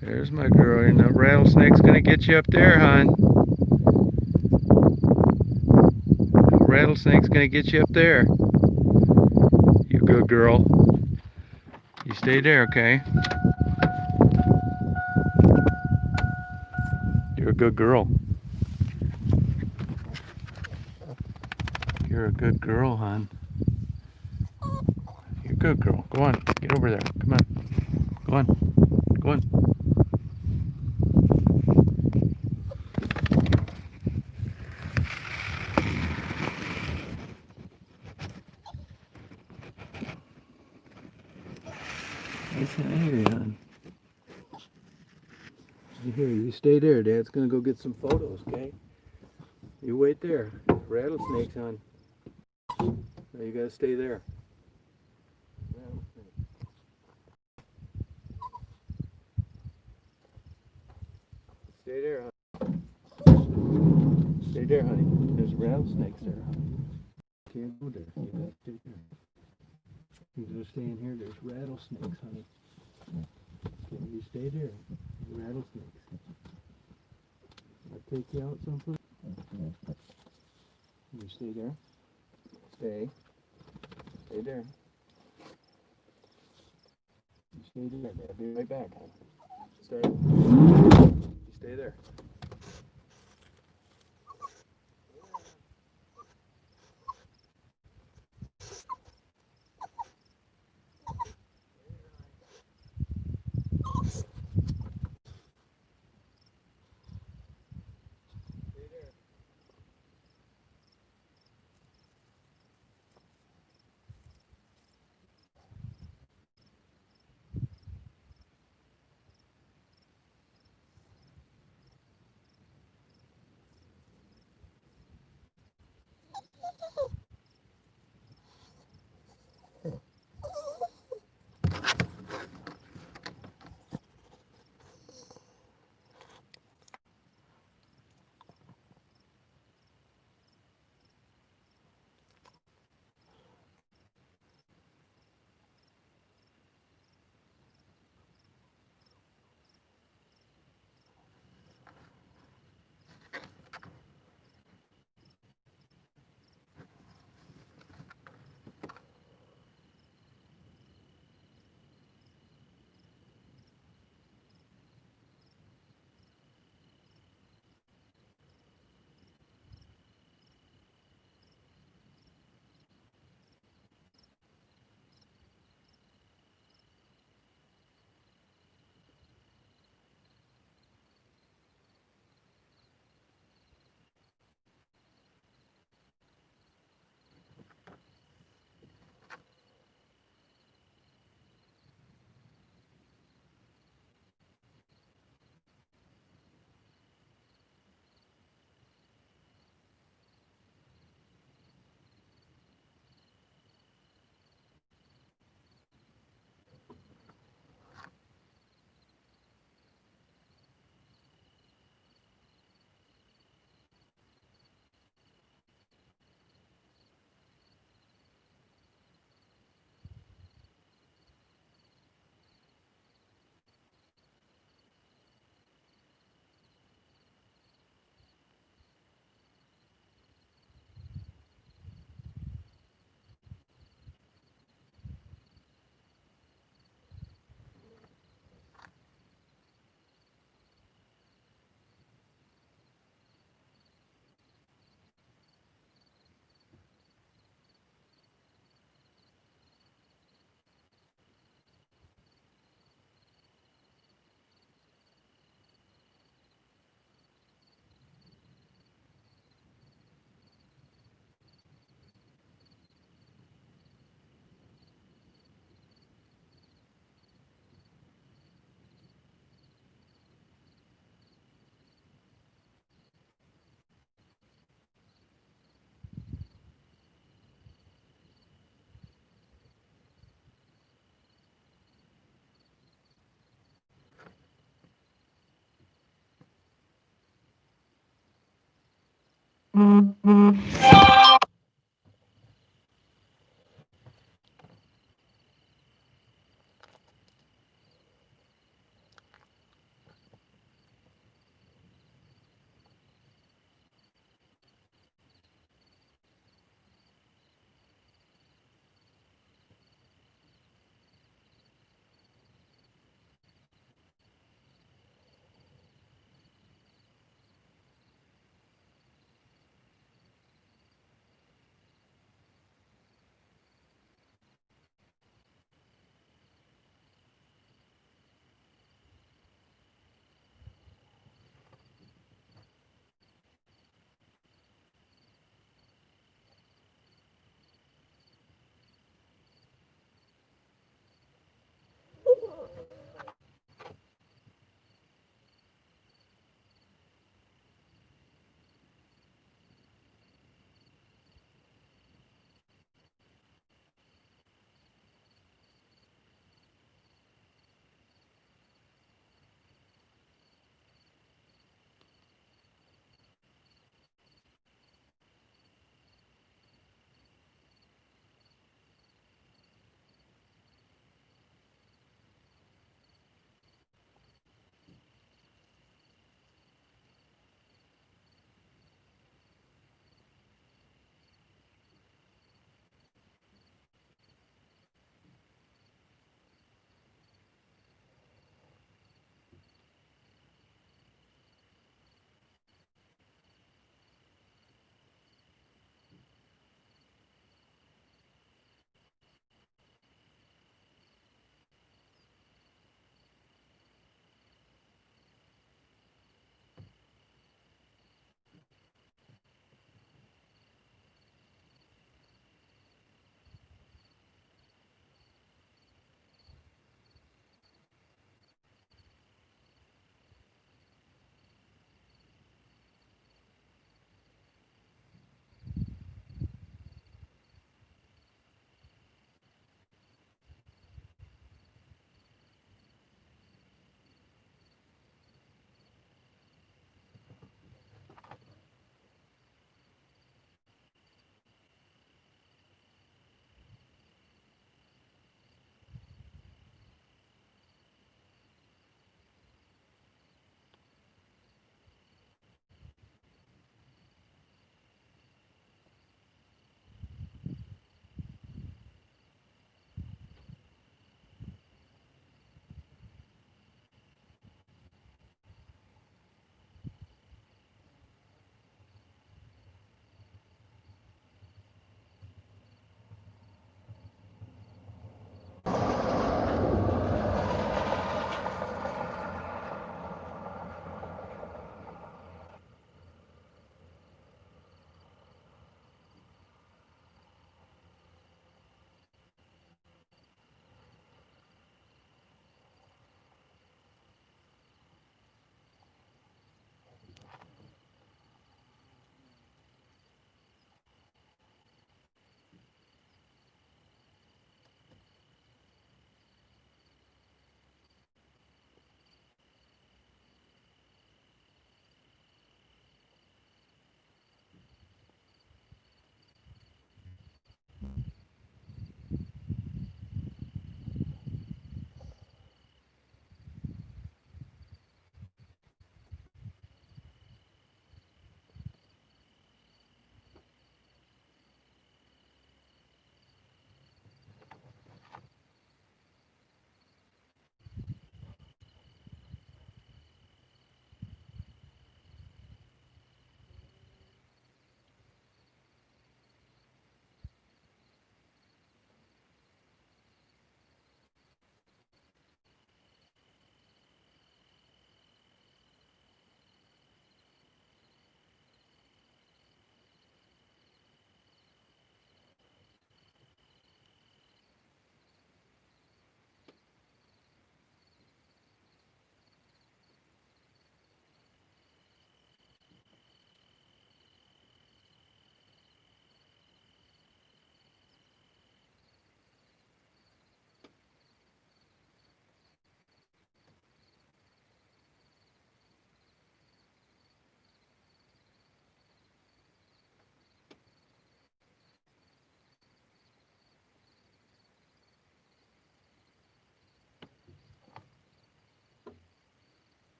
There's my girl. And the rattlesnake's gonna get you up there, hon. The rattlesnake's gonna get you up there. You good girl. You stay there, okay? You're a good girl. You're a good girl, hon. You're Good girl. Go on. Get over there. Come on. Go on. Go on. It's not here, hon. Here, you stay there. Dad's gonna go get some photos, okay? You wait there. Rattlesnakes, hon. Now you gotta stay there. Rattlesnake. Stay there, hon. Stay there, honey. There's rattlesnakes there, honey. Can't go there. You gotta stay there. You gotta stay in here. There's rattlesnakes, honey. Okay, you stay there. Rattlesnakes. I'll take you out someplace. You stay there. Stay. Stay there. You stay there. I'll be right back, hon. Stay. You stay there.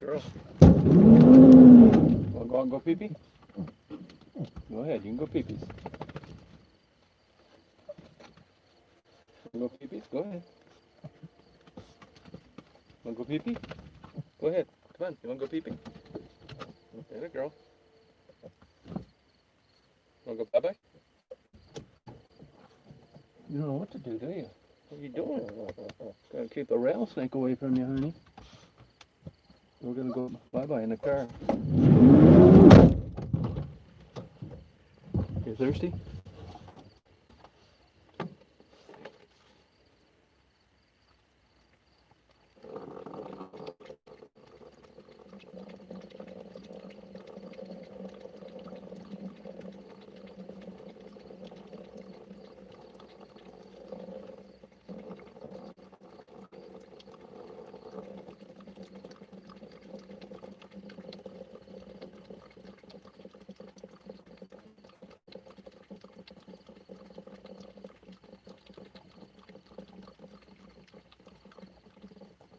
girl. Want to go out and go pee-pee? Go ahead, you can go pee-pees. Want to go pee-pees? Go ahead. Want to go pee-pee? Go ahead. Come on, you want to go pee-pee? There the girl. Want to go bye-bye? You don't know what to do you? What are you doing? Gotta keep the rattlesnake away from you, honey. We're gonna go bye-bye in the car. You thirsty?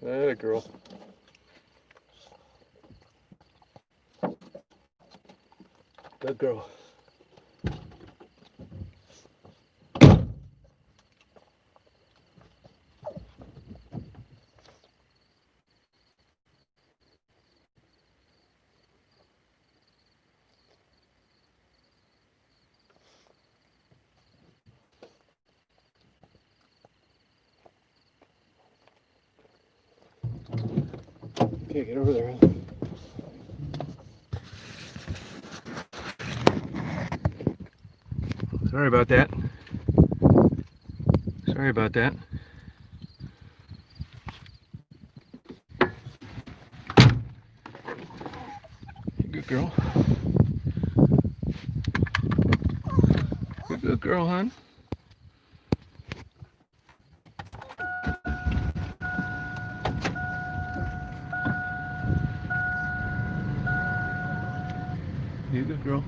There, girl. Good girl. Okay, get over there. Sorry about that. Sorry about that. Good girl. Good girl, hon. You good girl.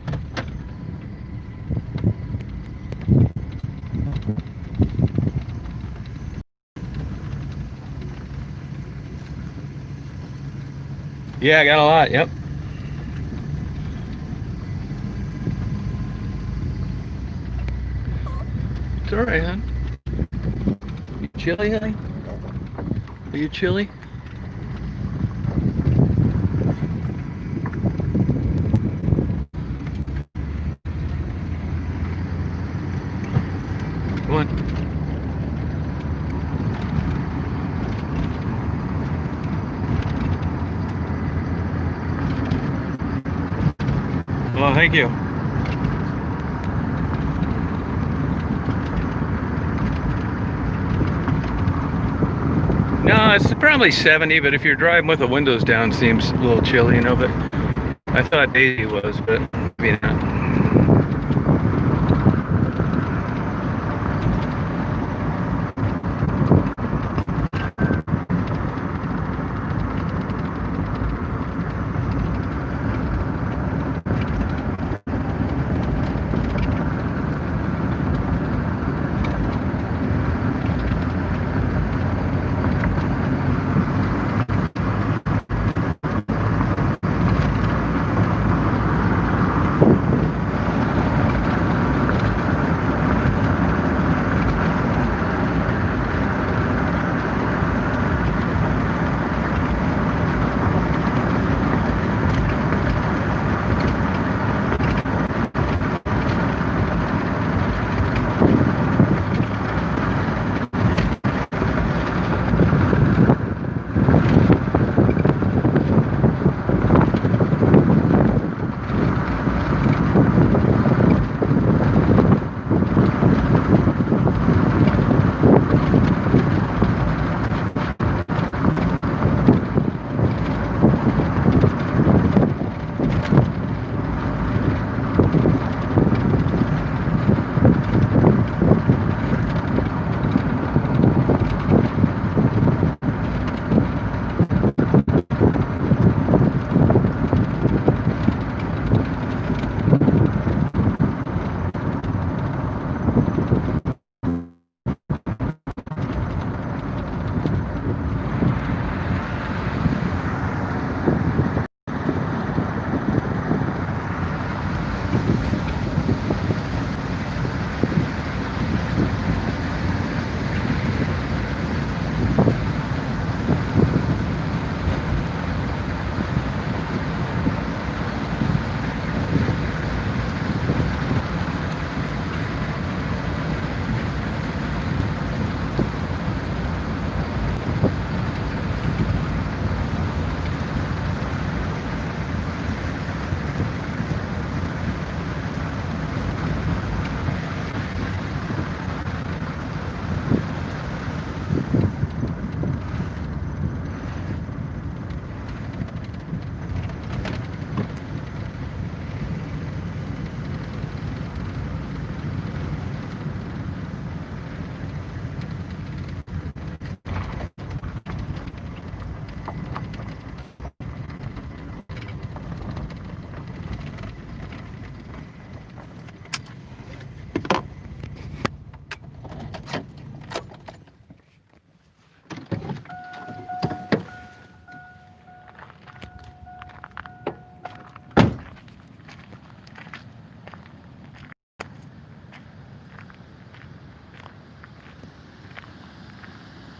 Yeah, I got a lot, yep. It's alright, hon. You chilly, honey? Are you chilly? Come on. Well, thank you. No, it's probably 70, but if you're driving with the windows down, it seems a little chilly, you know, but I thought Daisy was, but maybe not.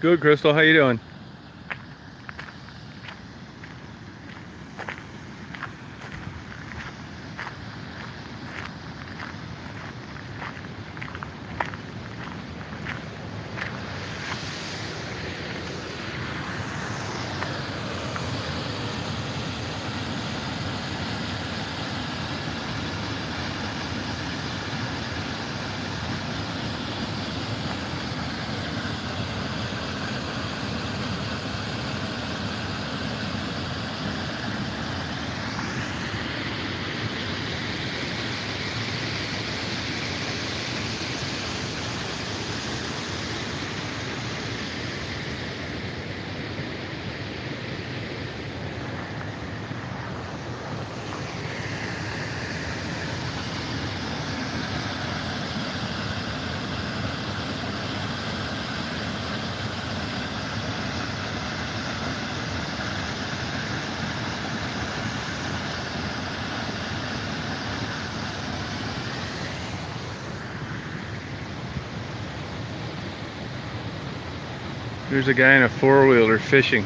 Good, Crystal. How you doing? There's a guy in a four-wheeler fishing.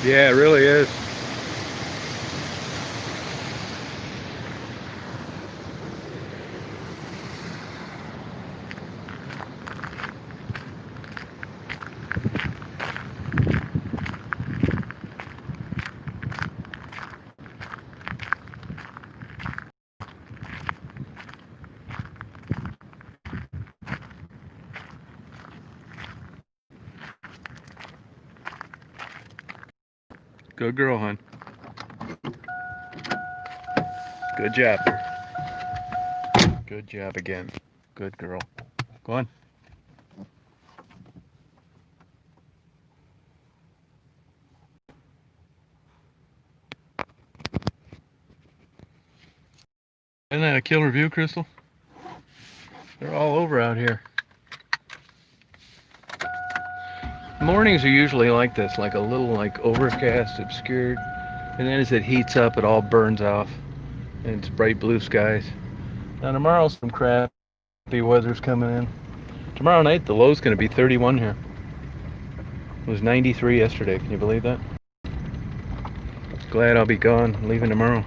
Yeah, it really is. Good girl, hon. Good job. Good job again. Good girl. Go on. Isn't that a killer view, Crystal? They're all over out here. Mornings are usually like this, like a little like overcast, obscured, and then as it heats up, it all burns off, and it's bright blue skies. Now tomorrow, some crappy weather's coming in. Tomorrow night, the low's going to be 31 here. It was 93 yesterday. Can you believe that? Glad I'll be gone, leaving tomorrow.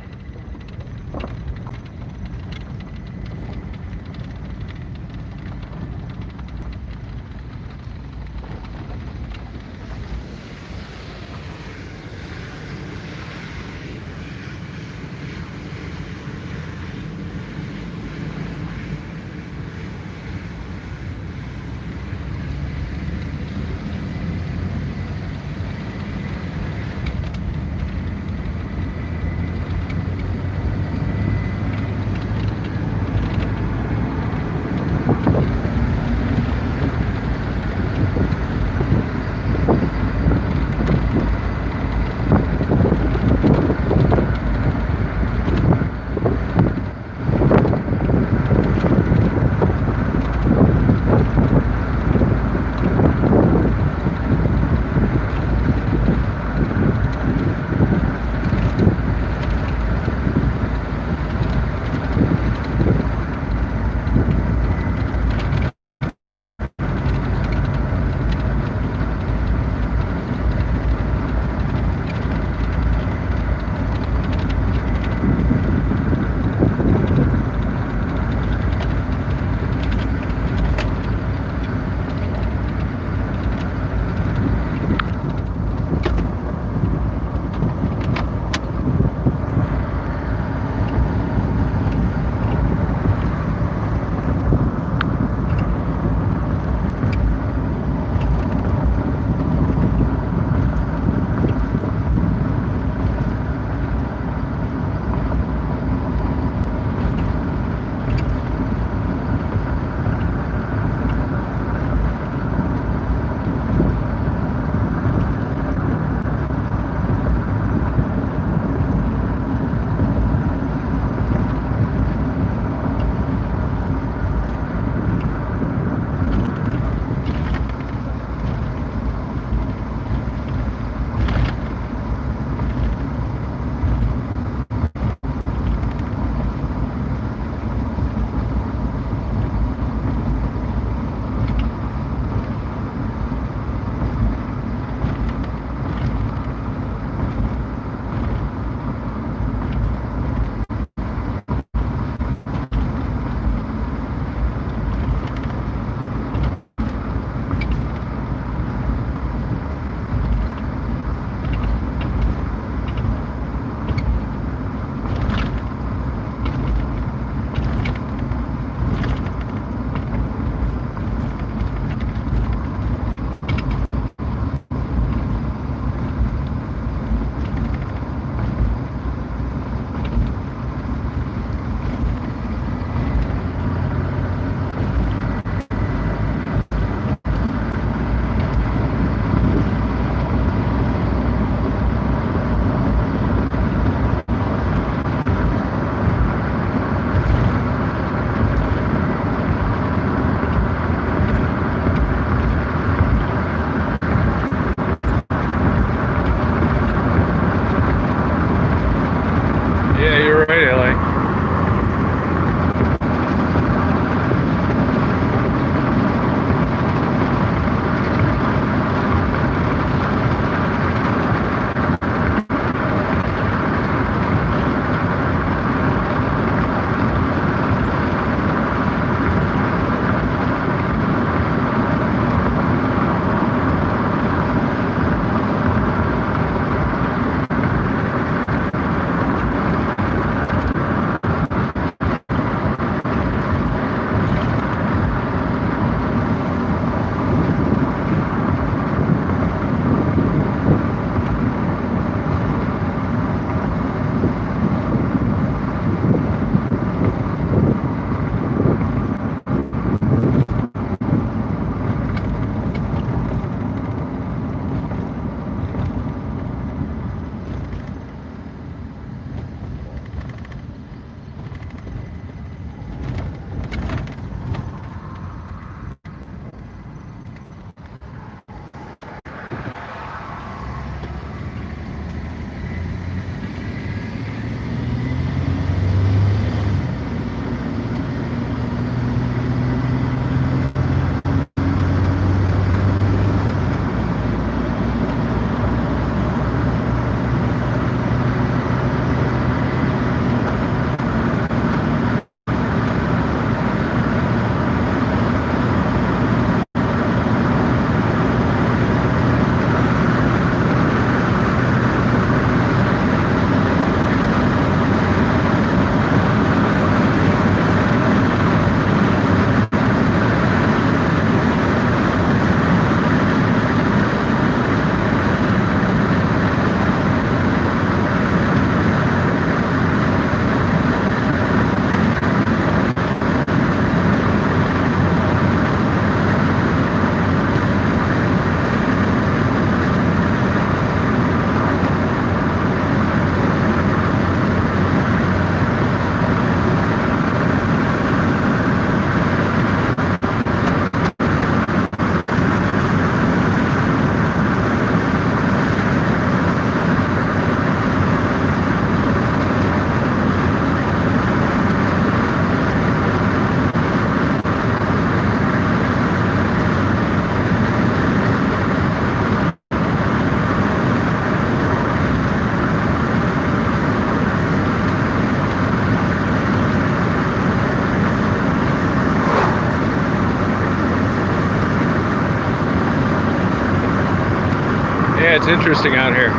It's interesting out here.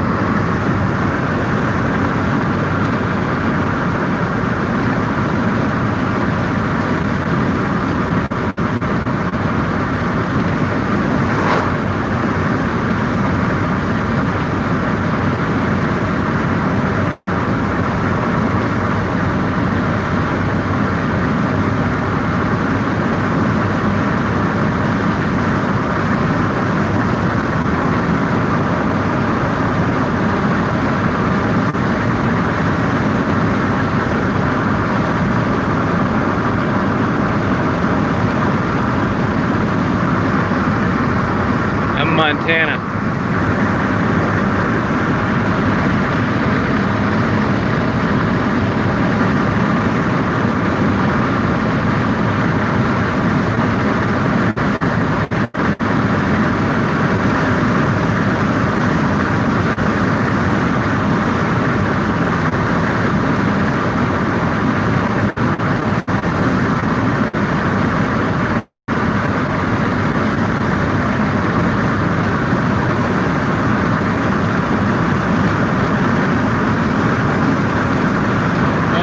I'm in Montana.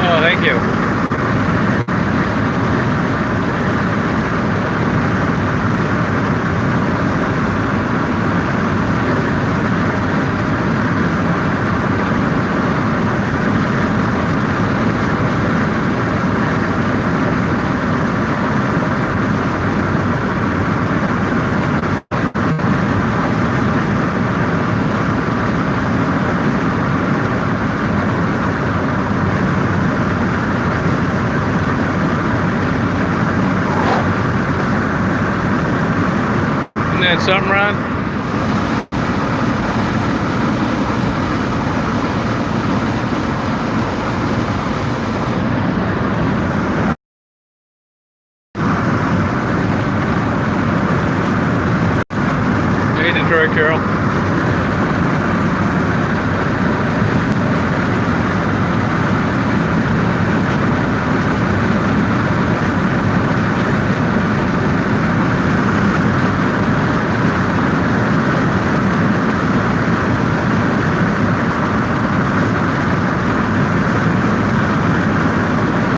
Oh, thank you. Isn't that something, Ron?